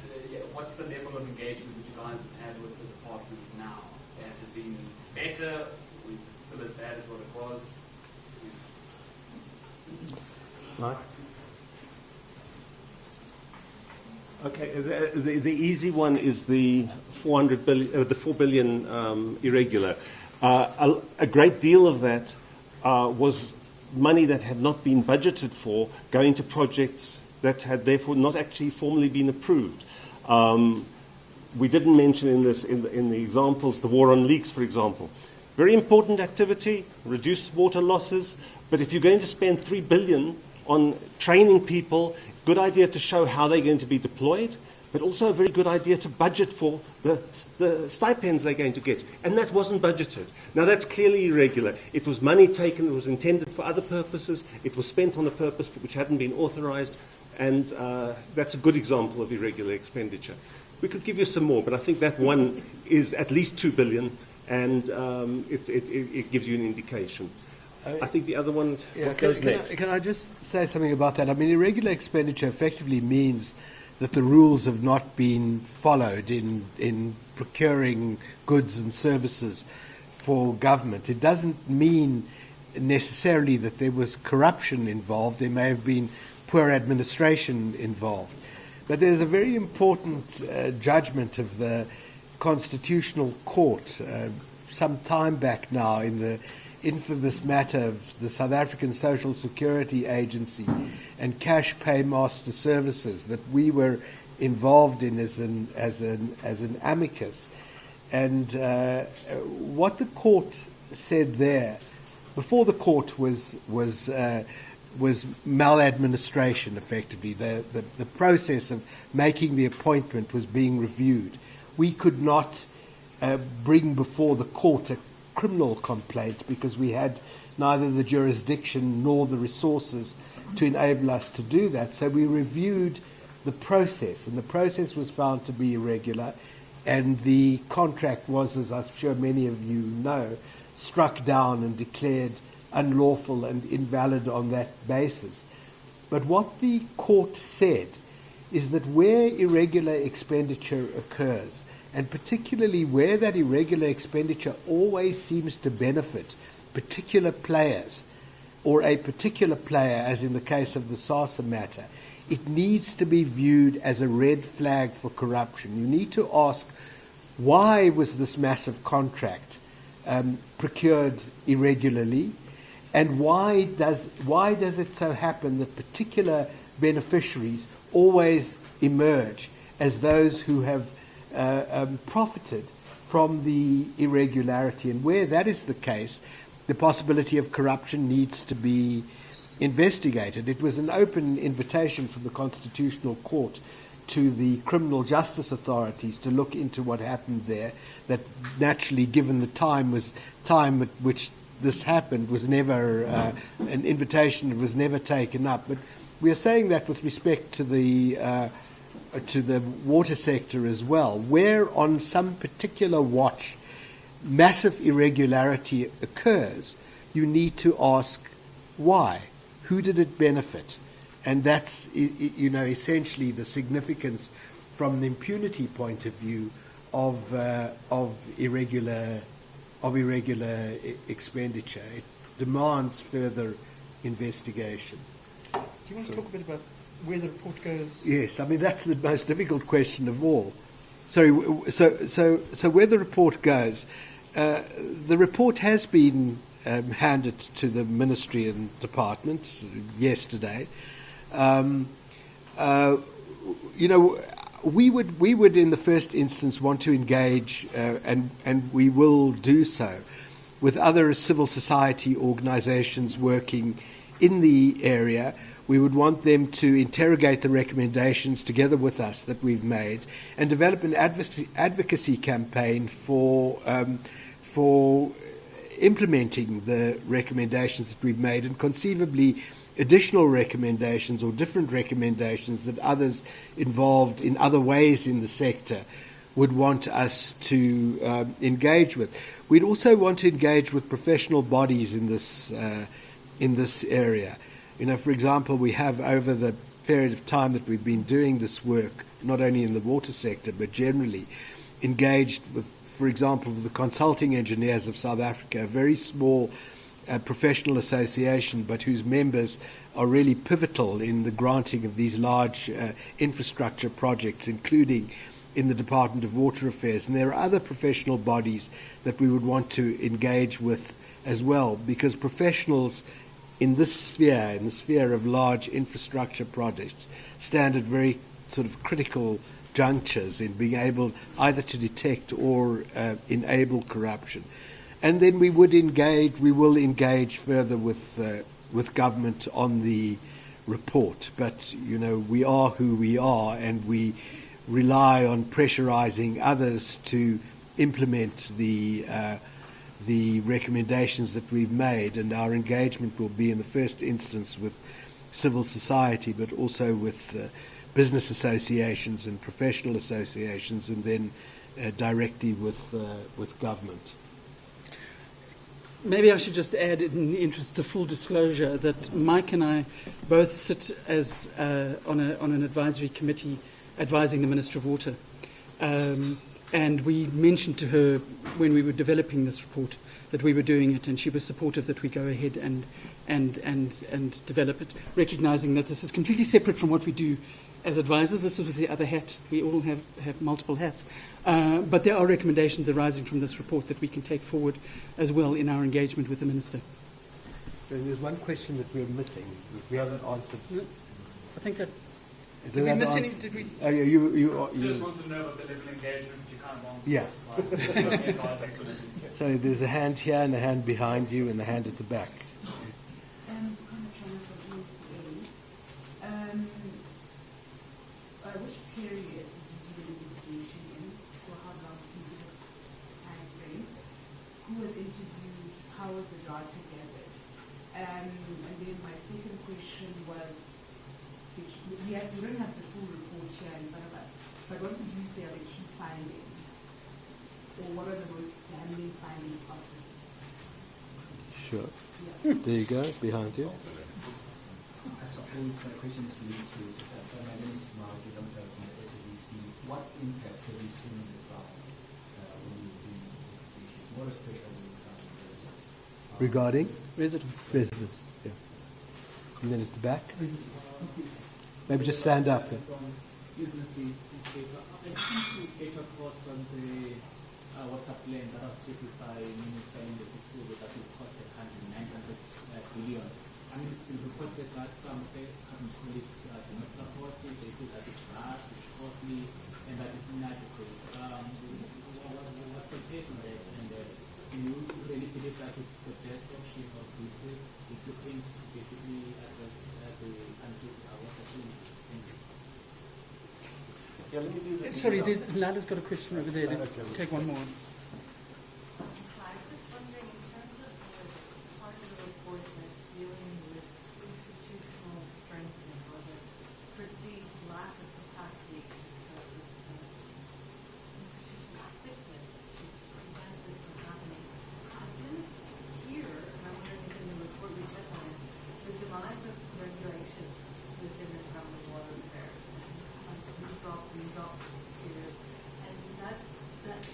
what's the level of engagement that you guys have had with the department now? Has it been better? Or is it still as bad as what it was? Mike? Okay, the easy one is the 4 billion irregular. A great deal of that was money that had not been budgeted for, going to projects that had therefore not actually formally been approved. We didn't mention in the examples the war on leaks, for example. Very important activity, reduce water losses, but if you're going to spend 3 billion on training people, good idea to show how they're going to be deployed, but also a very good idea to budget for the stipends they're going to get. And that wasn't budgeted. Now, that's clearly irregular. It was money taken that was intended for other purposes. It was spent on a purpose which hadn't been authorized, and that's a good example of irregular expenditure. We could give you some more, but I think that one is at least 2 billion, and it gives you an indication. I think the other one, what can, goes can next? can I just say something about that? I mean, irregular expenditure effectively means that the rules have not been followed in procuring goods and services for government. It doesn't mean necessarily that there was corruption involved. There may have been poor administration involved. But there's a very important judgment of the Constitutional Court some time back now in the infamous matter of the South African Social Security Agency and cash paymaster services that we were involved in as an amicus. And what the court said there, before the court was maladministration, effectively. The process of making the appointment was being reviewed. We could not bring before the court a criminal complaint because we had neither the jurisdiction nor the resources to enable us to do that. So we reviewed the process, and the process was found to be irregular, and the contract was, as I'm sure many of you know, struck down and declared unlawful and invalid on that basis. But what the court said is that where irregular expenditure occurs, and particularly where that irregular expenditure always seems to benefit particular players, or a particular player, as in the case of the SASA matter, it needs to be viewed as a red flag for corruption. You need to ask, why was this massive contract procured irregularly, and why does it so happen that particular beneficiaries always emerge as those who have profited from the irregularity? And where that is the case, the possibility of corruption needs to be investigated. It was an open invitation from the Constitutional Court to the criminal justice authorities to look into what happened there, that naturally, given the time at which this happened, was never an invitation that was never taken up. But we are saying that with respect to the water sector as well, where on some particular watch massive irregularity occurs, you need to ask why. Who did it benefit? And that's, essentially the significance from the impunity point of view of irregular expenditure. It demands further investigation. Do you want to talk a bit about where the report goes? Yes, I mean that's the most difficult question of all. So where the report goes, the report has been handed to the Ministry and Department yesterday. We would in the first instance want to engage, and we will do so, with other civil society organisations working in the area. We would want them to interrogate the recommendations together with us that we've made, and develop an advocacy campaign for implementing the recommendations that we've made, and conceivably additional recommendations or different recommendations that others involved in other ways in the sector would want us to engage with. We'd also want to engage with professional bodies in this area. For example, we have over the period of time that we've been doing this work, not only in the water sector but generally, engaged with, for example, with the Consulting Engineers of South Africa, a very small professional association, but whose members are really pivotal in the granting of these large infrastructure projects, including in the Department of Water Affairs. And there are other professional bodies that we would want to engage with as well, because professionals in this sphere, in the sphere of large infrastructure projects, stand at very sort of critical junctures in being able either to detect or enable corruption. And then we will engage further with government on the report. But, we are who we are, and we rely on pressurizing others to implement the recommendations that we've made, and our engagement will be in the first instance with civil society, but also with business associations and professional associations, and then directly with government. Maybe I should just add, in the interests of full disclosure, that Mike and I both sit as on an advisory committee advising the Minister of Water. And we mentioned to her when we were developing this report that we were doing it, and she was supportive that we go ahead and develop it, recognising that this is completely separate from what we do as advisors. This is with the other hat. We all have multiple hats. But there are recommendations arising from this report that we can take forward as well in our engagement with the Minister. There's one question that we're missing that we haven't answered. I think that... Is Did we that miss any? answer- Did we? Oh, yeah, you Just want to know about the level of engagement you kind of want. Yeah. Yeah. So there's a hand here and a hand behind you and a hand at the back. Which periods did you do the investigation in? For how long did you do this time frame? Who was interviewed? How was the data gathered? And then my second question was, we don't have the full report here in front of us, but what would you say are the key findings? Or what are the most damning findings of this? Sure. Yeah. There you go, behind you. I suppose my question is related to my name is Mark, from the SABC. What impact have you seen on the ground when you do investigation? What especially Regarding? Residents. Residents, yeah. And then it's the back. Maybe just stand up. I think we get across from the water plan that was treated by Minister in the Sixth that will cost the country 900 billion. I mean, it's been reported that some colleagues do not support it, they feel that it's hard, it's costly, and that it's inadequate. What's your take on that? And do you really believe that it's the best option of doing it if you think basically address the country's water plan? Thank you. Yeah, let me do the Sorry, detail. Lada's got a question over there. Let's take one more. Hi, just wondering, in terms of the part of the report that's dealing with institutional strengthening or the perceived lack of capacity because of institutional sickness to prevent this from happening, I didn't hear, and I'm wondering if in the report we touch on it, the demise of regulation within the Department of Water Affairs. We got disappeared. And that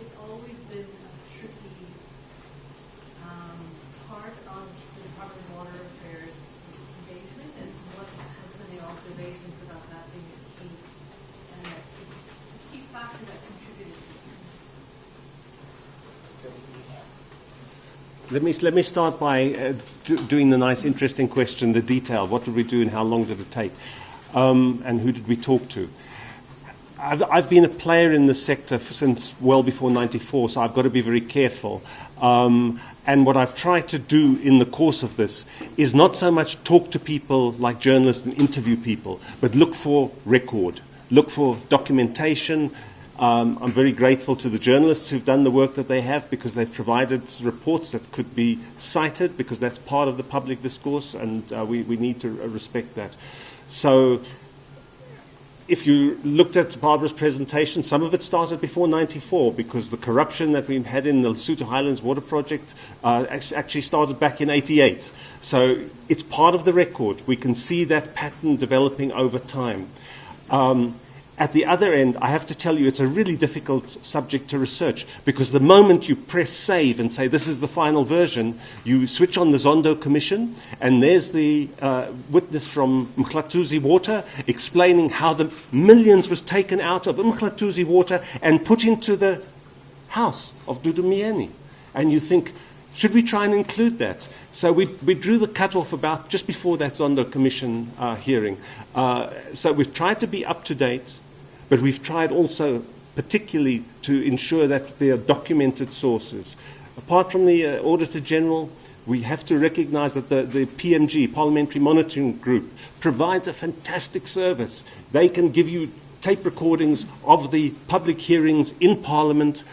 it's always been a tricky part of the Department of Water Affairs engagement, and what has been the observations about that being a key factor that contributed to Let me start by doing the nice, interesting question, the detail. What did we do and how long did it take? And who did we talk to? I've been a player in this sector since well before '94, so I've got to be very careful. And what I've tried to do in the course of this is not so much talk to people like journalists and interview people, but look for record, look for documentation. I'm very grateful to the journalists who've done the work that they have, because they've provided reports that could be cited, because that's part of the public discourse, and we need to respect that. So if you looked at Barbara's presentation, some of it started before '94, because the corruption that we've had in the Lesotho Highlands Water Project actually started back in '88. So it's part of the record. We can see that pattern developing over time. At the other end, I have to tell you, it's a really difficult subject to research, because the moment you press save and say this is the final version, you switch on the Zondo Commission, and there's the witness from Mkhlatuzi Water explaining how the millions was taken out of Mkhlatuzi Water and put into the house of Dudu Myeni. And you think, should we try and include that? So we drew the cutoff about just before that Zondo Commission hearing. So we've tried to be up to date, but we've tried also particularly to ensure that there are documented sources. Apart from the Auditor General, we have to recognize that the PMG, Parliamentary Monitoring Group, provides a fantastic service. They can give you tape recordings of the public hearings in Parliament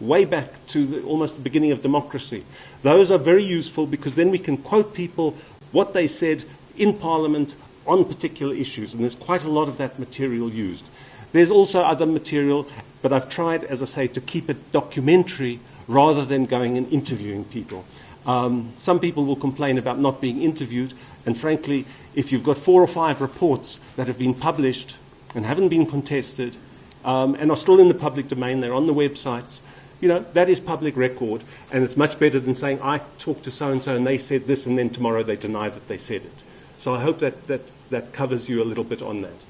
way back to almost the beginning of democracy. Those are very useful, because then we can quote people what they said in Parliament on particular issues, and there's quite a lot of that material used. There's also other material, but I've tried, as I say, to keep it documentary rather than going and interviewing people. Some people will complain about not being interviewed, and frankly, if you've got 4 or 5 reports that have been published and haven't been contested and are still in the public domain, they're on the websites, that is public record, and it's much better than saying, I talked to so-and-so and they said this, and then tomorrow they deny that they said it. So I hope that covers you a little bit on that.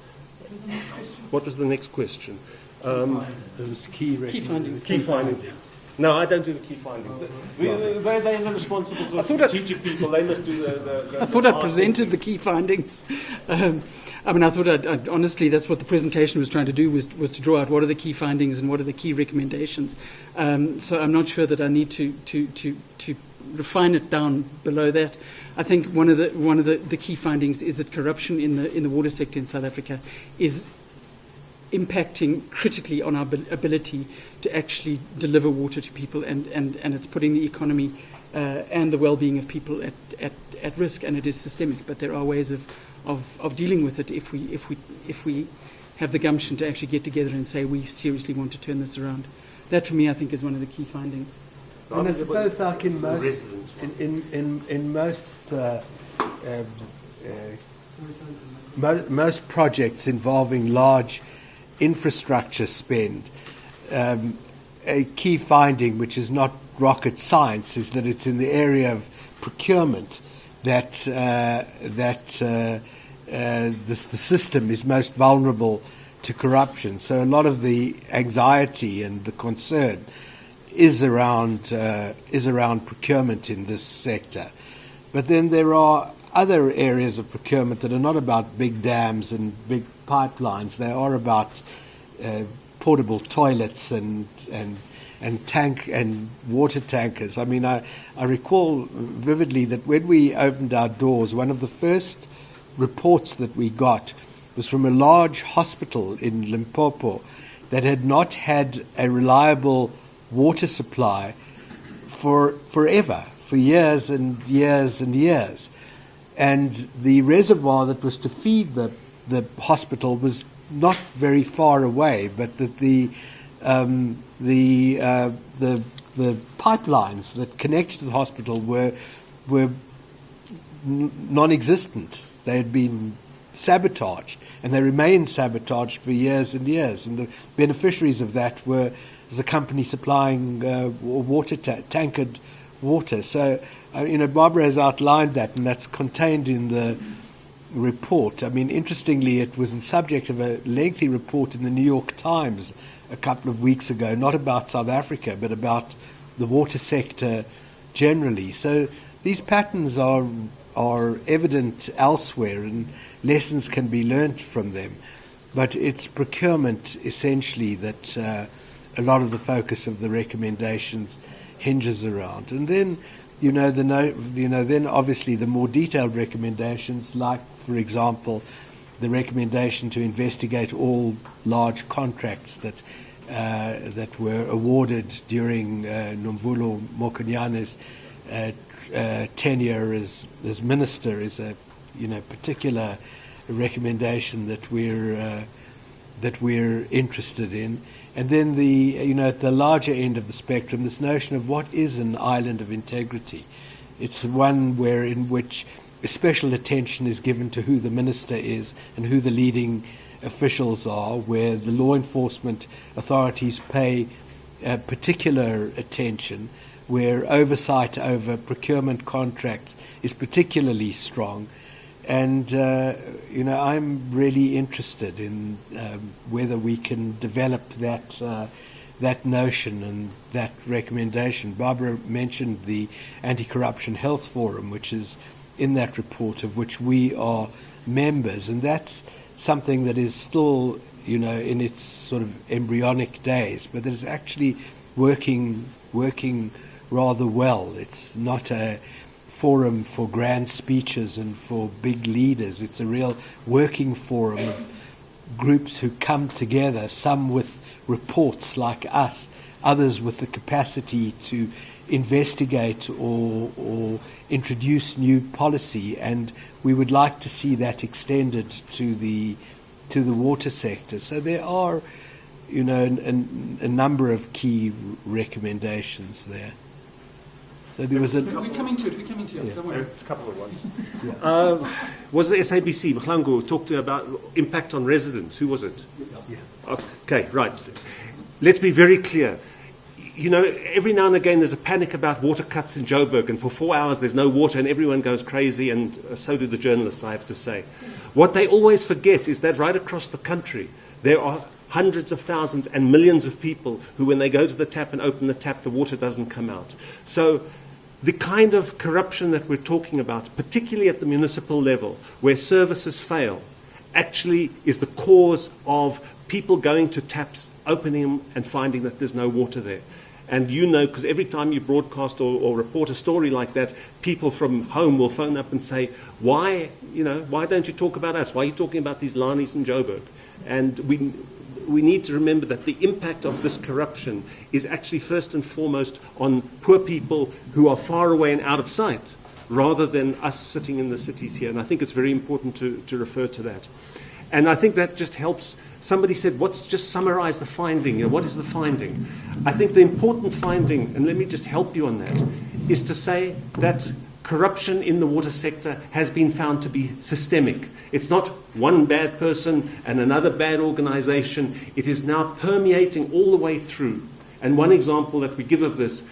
What was the next question? Key findings. Key findings. No, I don't do the key findings. They're the responsible for strategic people. They must do the I thought I presented the key findings. I thought honestly that's what the presentation was trying to do, was to draw out what are the key findings and what are the key recommendations. So I'm not sure that I need to refine it down below that. I think one of the key findings is that corruption in the water sector in South Africa is impacting critically on our ability to actually deliver water to people, and it's putting the economy and the well-being of people at risk, and it is systemic. But there are ways of dealing with it if we have the gumption to actually get together and say we seriously want to turn this around. That for me, I think, is one of the key findings. And I suppose, like in most projects involving large infrastructure spend, a key finding, which is not rocket science, is that it's in the area of procurement that the system is most vulnerable to corruption. So a lot of the anxiety and the concern is around procurement in this sector. But then there are other areas of procurement that are not about big dams and big pipelines. They are about portable toilets and tank and water tankers. I mean, I recall vividly that when we opened our doors, one of the first reports that we got was from a large hospital in Limpopo that had not had a reliable water supply for years and years and years. And the reservoir that was to feed the hospital was not very far away, but that the pipelines that connected to the hospital were non-existent. They had been sabotaged, and they remained sabotaged for years and years. And the beneficiaries of that were a company supplying tankered water. So, Barbara has outlined that, and that's contained in the report. I mean, interestingly, it was the subject of a lengthy report in the New York Times a couple of weeks ago, not about South Africa, but about the water sector generally. So these patterns are evident elsewhere, and lessons can be learnt from them. But it's procurement, essentially, that a lot of the focus of the recommendations hinges around. And then, then obviously the more detailed recommendations, like, for example, the recommendation to investigate all large contracts that were awarded during Nomvulo Mokonyane's tenure as minister, is a particular recommendation that we're interested in. And then at the larger end of the spectrum, this notion of what is an island of integrity. It's one in which special attention is given to who the minister is and who the leading officials are, where the law enforcement authorities pay particular attention, where oversight over procurement contracts is particularly strong. And, I'm really interested in whether we can develop that notion and that recommendation. Barbara mentioned the Anti-Corruption Health Forum, which is in that report, of which we are members. And that's something that is still, in its sort of embryonic days, but that is actually working rather well. It's not a forum for grand speeches and for big leaders. It's a real working forum of groups who come together, some with reports like us, others with the capacity to investigate or introduce new policy, and we would like to see that extended to the water sector. So there are, a number of key recommendations there. So there was a... We're coming to it. Don't worry. It's a couple of ones. Was the SABC, Mhlangu, talked about impact on residents? Who was it? Yeah. Okay, right. Let's be very clear. You know, every now and again there's a panic about water cuts in Joburg, and for 4 hours there's no water and everyone goes crazy, and so do the journalists, I have to say. What they always forget is that right across the country there are hundreds of thousands and millions of people who, when they go to the tap and open the tap, the water doesn't come out. So the kind of corruption that we're talking about, particularly at the municipal level, where services fail, actually is the cause of people going to taps, opening them, and finding that there's no water there. And you know, because every time you broadcast or report a story like that, people from home will phone up and say, why don't you talk about us? Why are you talking about these Lanis in Joburg? And we need to remember that the impact of this corruption is actually first and foremost on poor people who are far away and out of sight, rather than us sitting in the cities here. And I think it's very important to refer to that. And I think that just helps. Somebody said, just summarize the finding. You know, what is the finding? I think the important finding, and let me just help you on that, is to say that corruption in the water sector has been found to be systemic. It's not one bad person and another bad organization. It is now permeating all the way through. And one example that we give of this,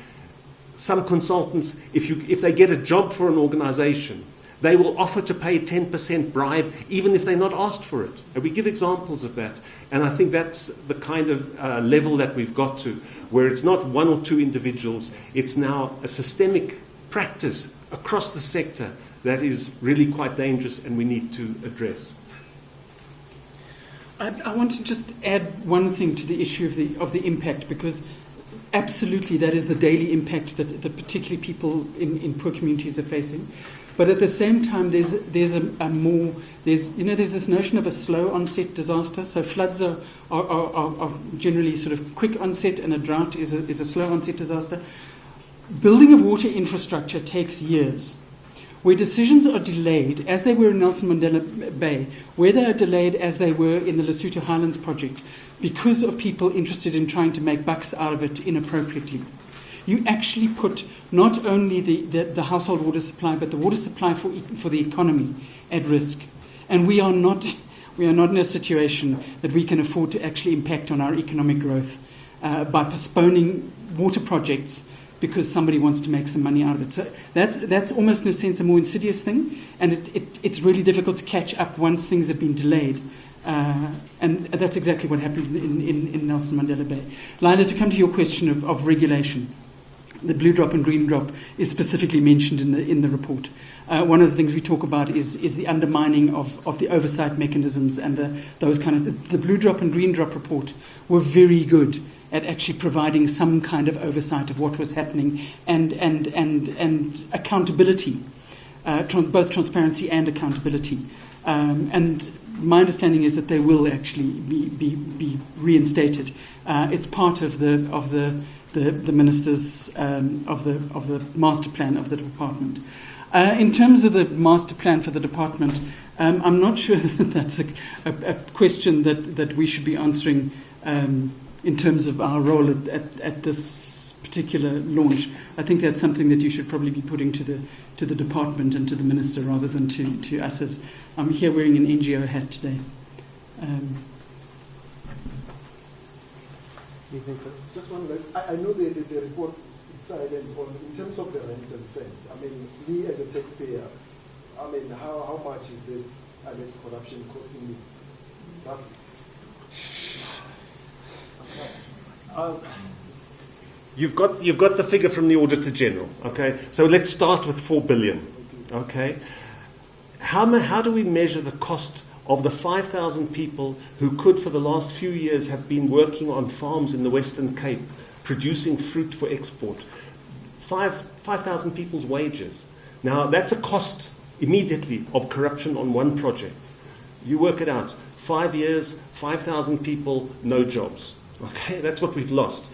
some consultants, if they get a job for an organization, they will offer to pay 10% bribe even if they're not asked for it. And we give examples of that. And I think that's the kind of level that we've got to, where it's not one or two individuals, it's now a systemic practice across the sector that is really quite dangerous and we need to address. I want to just add one thing to the issue of the impact, because absolutely that is the daily impact that particularly people in poor communities are facing. But at the same time, there's this notion of a slow onset disaster. So floods are generally sort of quick onset, and a drought is a slow onset disaster. Building of water infrastructure takes years. Where decisions are delayed, as they were in Nelson Mandela Bay, where they are delayed as they were in the Lesotho Highlands project, because of people interested in trying to make bucks out of it inappropriately, you actually put not only the household water supply, but the water supply for the economy at risk. And we are not in a situation that we can afford to actually impact on our economic growth by postponing water projects because somebody wants to make some money out of it. So that's almost in a sense a more insidious thing, and it's really difficult to catch up once things have been delayed. And that's exactly what happened in Nelson Mandela Bay. Lila, to come to your question of regulation, the blue drop and green drop is specifically mentioned in the report. One of the things we talk about is the undermining of the oversight mechanisms and those kind of. The blue drop and green drop report were very good at actually providing some kind of oversight of what was happening and accountability, both transparency and accountability. And my understanding is that they will actually be reinstated. It's part of the ministers of the master plan of the department. In terms of the master plan for the department, I'm not sure that that's a question that we should be answering in terms of our role at this particular launch. I think that's something that you should probably be putting to the department and to the minister rather than to us, as I'm here wearing an NGO hat today. Just one minute. I know the report is silent in terms of the rents and cents. I mean, me as a taxpayer, I mean, how much is this alleged corruption costing me? You've got the figure from the Auditor General, okay? So let's start with 4 billion, okay? How do we measure the cost of the 5,000 people who could, for the last few years, have been working on farms in the Western Cape, producing fruit for export? 5,000 people's wages. Now, that's a cost immediately of corruption on one project. You work it out. 5 years, 5,000 people, no jobs. Okay, that's what we've lost.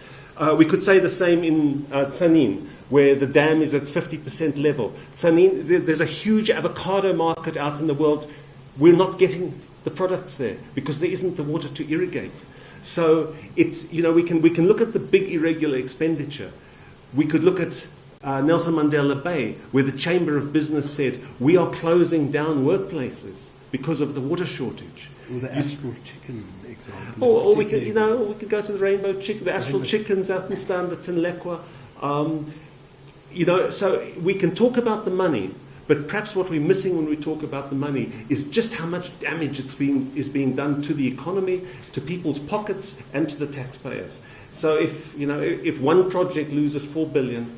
We could say the same in Tsanin, where the dam is at 50% level. Tsanin, there's a huge avocado market out in the world. We're not getting the products there because there isn't the water to irrigate. So it's, we can look at the big irregular expenditure. We could look at Nelson Mandela Bay, where the Chamber of Business said, we are closing down workplaces because of the water shortage. Or the Astral Chicken example. Or we could, we could go to the the Astral Chickens out in Standerton, Lekwa. So we can talk about the money, but perhaps what we're missing when we talk about the money is just how much damage is being done to the economy, to people's pockets, and to the taxpayers. So if one project loses 4 billion,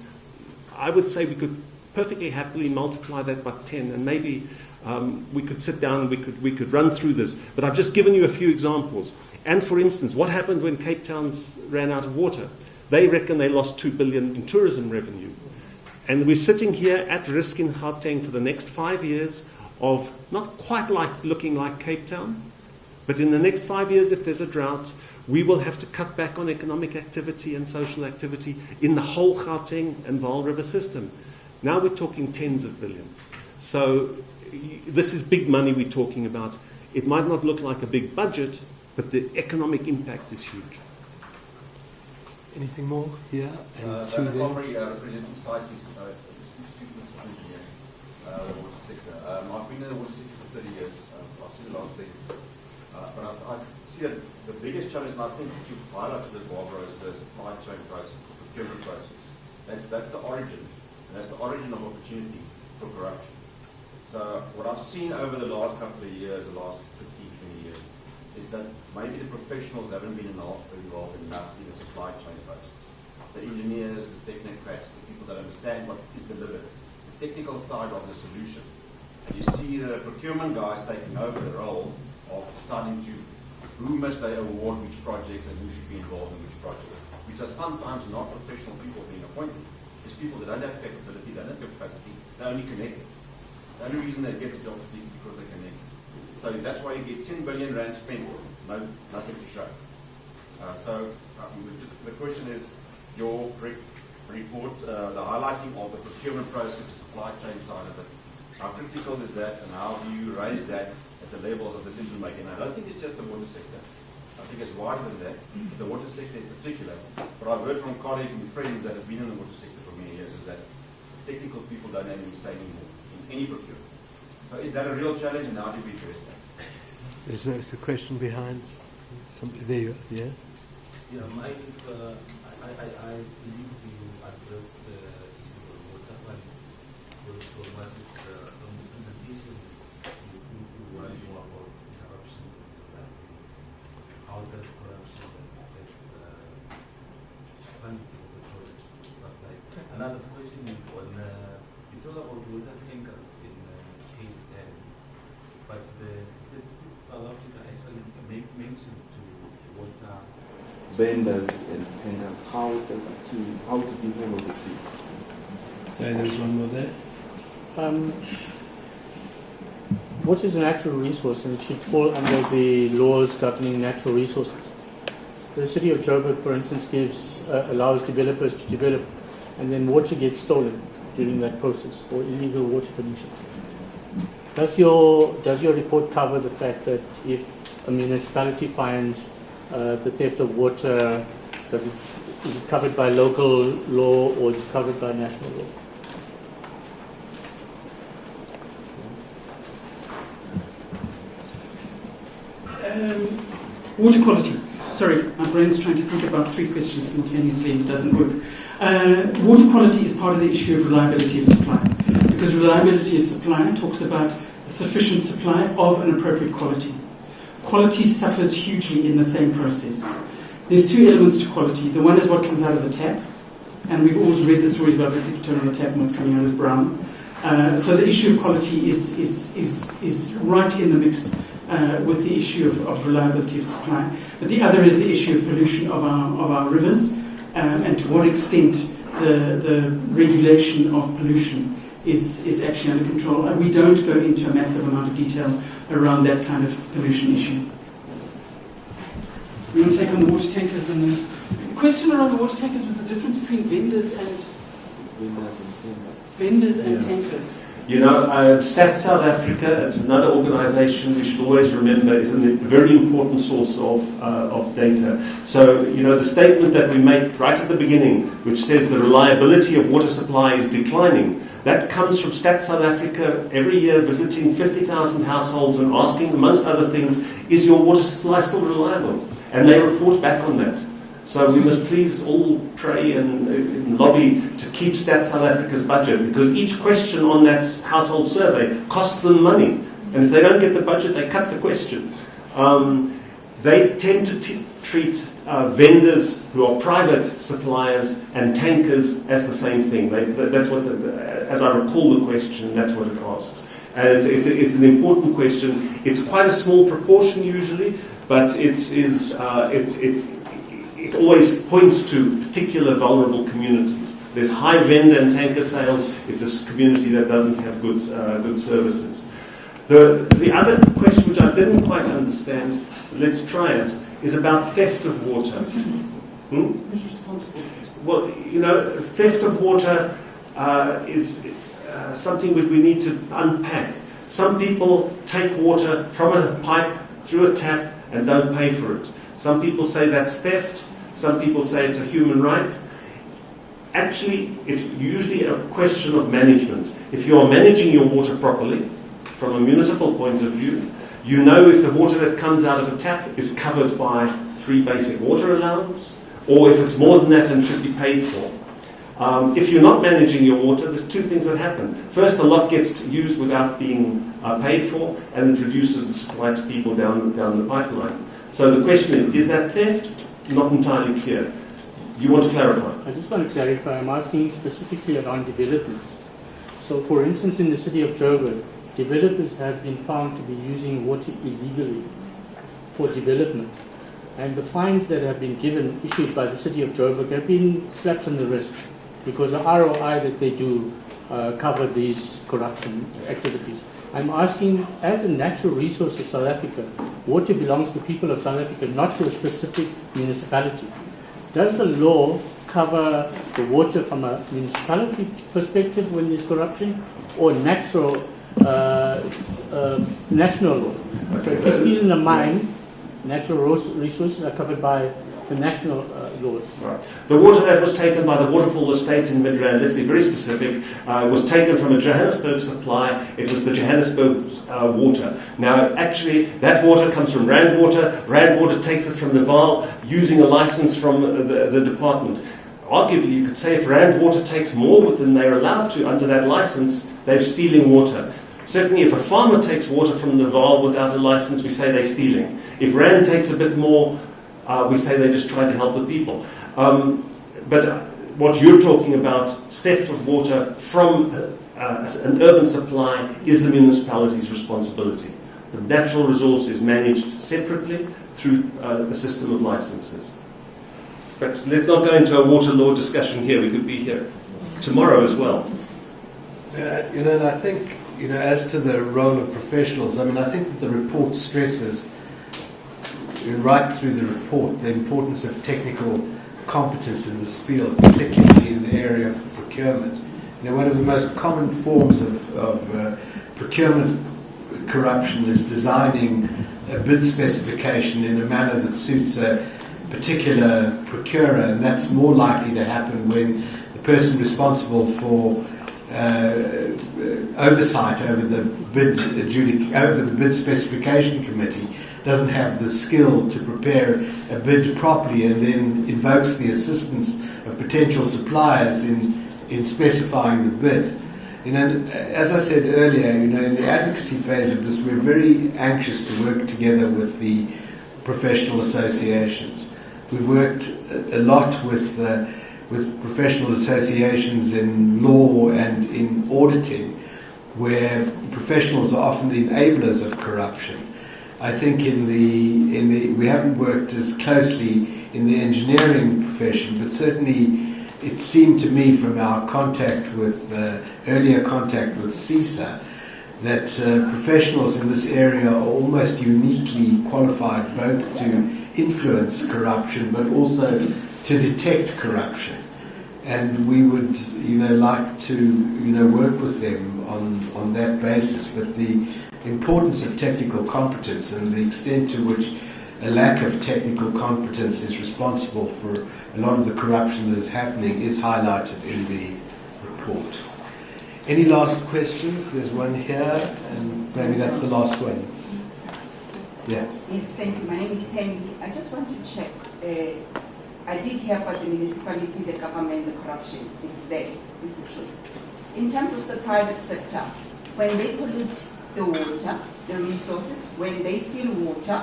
I would say we could perfectly happily multiply that by 10, and maybe we could sit down and we could run through this. But I've just given you a few examples. And for instance, what happened when Cape Town ran out of water? They reckon they lost 2 billion in tourism revenue. And we're sitting here at risk in Gauteng for the next 5 years of not quite looking like Cape Town, but in the next 5 years, if there's a drought, we will have to cut back on economic activity and social activity in the whole Gauteng and Vaal River system. Now we're talking tens of billions. So this is big money we're talking about. It might not look like a big budget, but the economic impact is huge. Anything more here? And two there. Representing SAICI, the water sector. I've been in the water sector for 30 years. I've seen a lot of things. But I see that the biggest challenge, and I think that you've highlighted it, Barbara, is the supply chain process, the procurement process. That's the origin. And that's the origin of opportunity for corruption. So what I've seen over the last couple of years, the last 15, 20 years, is that maybe the professionals haven't been involved enough in the supply chain process. The engineers, the technocrats, the people that understand what is delivered, the technical side of the solution. And you see the procurement guys taking over the role of deciding who must they award which projects and who should be involved in which projects, which are sometimes not professional people being appointed. It's people that don't have capability, don't have capacity, they're only connected. The only reason they get the job is because they're connected. So that's why you get 10 billion rand spent, nothing to show. The question is, your report, the highlighting of the procurement process, the supply chain side of it, how critical is that, and how do you raise that at the levels of decision making? I don't think it's just the water sector. I think it's wider than that, the water sector in particular. What I've heard from colleagues and friends that have been in the water sector for many years is that technical people don't have any say anymore in any procurement. So is that a real challenge, and how do we address that? There's a question behind. There you are. Yeah? Yeah, Mike, I believe you addressed the issue of water quality. Because from what from the presentation, you seem to worry more about corruption and how does corruption affect quality of the product supply. Another question is on, you talk about water tankers in KZN, but the statistics South Africa actually make mention to water vendors and tankers. How to deal with the two? So there's one more there. Water is a natural resource and it should fall under the laws governing natural resources. The city of Joburg, for instance, allows developers to develop, and then water gets stolen during that process for illegal water connections. Does your report cover the fact that if a municipality finds the theft of water, is it covered by local law or is it covered by national law? Water quality. Sorry, my brain's trying to think about three questions simultaneously and it doesn't work. Water quality is part of the issue of reliability of supply, because reliability of supply talks about a sufficient supply of an appropriate quality. Quality suffers hugely in the same process. There's two elements to quality. The one is what comes out of the tap, and we've always read the stories about when people turn on the tap and what's coming out is brown. So the issue of quality is right in the mix with the issue of reliability of supply. But the other is the issue of pollution of our rivers, and to what extent the regulation of pollution is actually under control. And we don't go into a massive amount of detail around that kind of pollution issue. We want to take on the water tankers, and the question around the water tankers was the difference between vendors and tankers. Stats South Africa, it's another organisation we should always remember is a very important source of data. So, the statement that we make right at the beginning, which says the reliability of water supply is declining, that comes from Stats South Africa every year visiting 50,000 households and asking, amongst other things, is your water supply still reliable? And they report back on that. So we must please all pray and lobby to keep Stats South Africa's budget, because each question on that household survey costs them money. And if they don't get the budget, they cut the question. They tend to treat vendors who are private suppliers and tankers as the same thing. That's what, as I recall the question, that's what it asks. And it's an important question. It's quite a small proportion usually, but it always points to particular vulnerable communities. There's high vendor and tanker sales. It's a community that doesn't have good services. The other question, which I didn't quite understand, let's try it, is about theft of water. Who's responsible? Well, theft of water is something that we need to unpack. Some people take water from a pipe through a tap and don't pay for it. Some people say that's theft. Some people say it's a human right. Actually, it's usually a question of management. If you are managing your water properly, from a municipal point of view, you know if the water that comes out of a tap is covered by free basic water allowance, or if it's more than that and should be paid for. If you're not managing your water, there's two things that happen. First, a lot gets used without being paid for, and it reduces the supply to people down the pipeline. So the question is that theft? Not entirely clear. You want to clarify? I just want to clarify. I'm asking specifically around development. So, for instance, in the city of Joburg, developers have been found to be using water illegally for development. And the fines that have been issued by the city of Joburg have been slaps on the wrist, because the ROI that they do cover these corruption activities. I'm asking, as a natural resource of South Africa, water belongs to the people of South Africa, not to a specific municipality. Does the law cover the water from a municipality perspective when there's corruption, or national law? So if you steal in a mine, natural resources are covered by the national laws. Right. The water that was taken by the Waterfall Estate in Midrand, let's be very specific, was taken from a Johannesburg supply. It was the Johannesburg water. Now, actually, that water comes from Rand Water. Rand Water takes it from the Vaal using a license from the department. Arguably, you could say if Rand Water takes more than they're allowed to under that license, they're stealing water. Certainly, if a farmer takes water from the Vaal without a license, we say they're stealing. If Rand takes a bit more, we say they're just trying to help the people. But what you're talking about, theft of water from an urban supply, is the municipality's responsibility. The natural resource is managed separately through a system of licenses. But let's not go into a water law discussion here. We could be here tomorrow as well. And I think, as to the role of professionals, I think that the report stresses right through the report the importance of technical competence in this field, particularly in the area of procurement. One of the most common forms of procurement corruption is designing a bid specification in a manner that suits a particular procurer, and that's more likely to happen when the person responsible for oversight over the bid specification committee doesn't have the skill to prepare a bid properly, and then invokes the assistance of potential suppliers in specifying the bid. As I said earlier, in the advocacy phase of this, we're very anxious to work together with the professional associations. We've worked a lot with professional associations in law and in auditing, where professionals are often the enablers of corruption. I think we haven't worked as closely in the engineering profession, but certainly it seemed to me from our earlier contact with CISA that professionals in this area are almost uniquely qualified both to influence corruption but also to detect corruption. And we would like to work with them on that basis. But the importance of technical competence and the extent to which a lack of technical competence is responsible for a lot of the corruption that is happening is highlighted in the report. Any last questions? There's one here, and maybe that's the last one. Yeah. Yes, thank you. My name is Tammy. I just want to check. I did hear about the municipality, the government, the corruption. It's there. It's the truth. In terms of the private sector, when they pollute the water, the resources, when they steal water,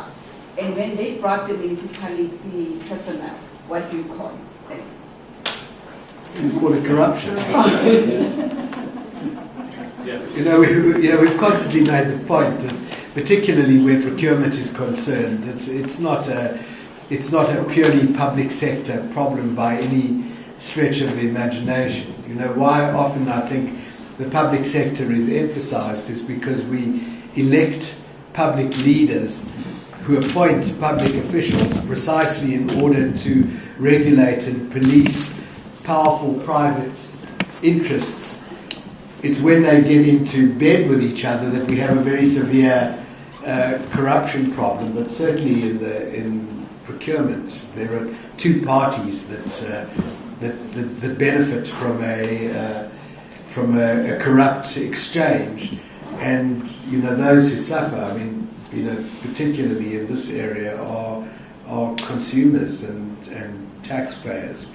and when they bribe the municipality personnel, what do you call it? Thanks. We call it corruption. We've constantly made the point that, particularly where procurement is concerned, that it's not a purely public sector problem by any stretch of the imagination. Why often I think the public sector is emphasized is because we elect public leaders who appoint public officials precisely in order to regulate and police powerful private interests. It's when they get into bed with each other that we have a very severe corruption problem. But certainly in procurement, there are two parties that benefit from a corrupt exchange, and those who suffer. Particularly in this area are consumers and taxpayers.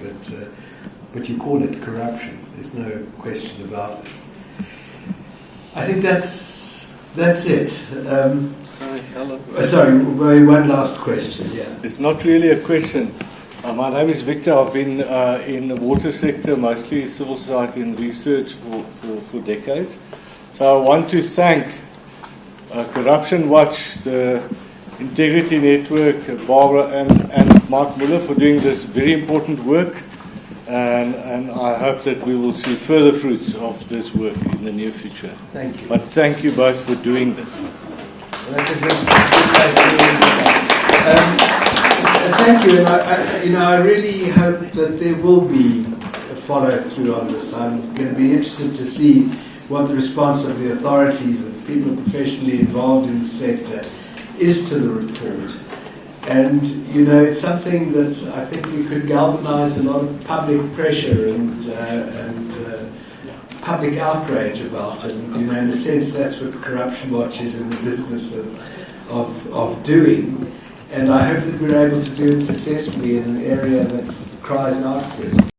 But you call it corruption. There's no question about it. I think that's it. Sorry, one last question. Yeah. It's not really a question. My name is Victor. I've been in the water sector, mostly civil society and research for decades. So I want to thank Corruption Watch, the Integrity Network, Barbara and Mark Muller for doing this very important work. And I hope that we will see further fruits of this work in the near future. Thank you. But thank you both for doing this. That's a good thank you. And I really hope that there will be a follow-through on this. I'm going to be interested to see what the response of the authorities and people professionally involved in the sector is to the report. And, it's something that I think we could galvanize a lot of public pressure and public outrage about. And, in a sense, that's what Corruption Watch is in the business of doing. And I hope that we're able to do it successfully in an area that cries out for it.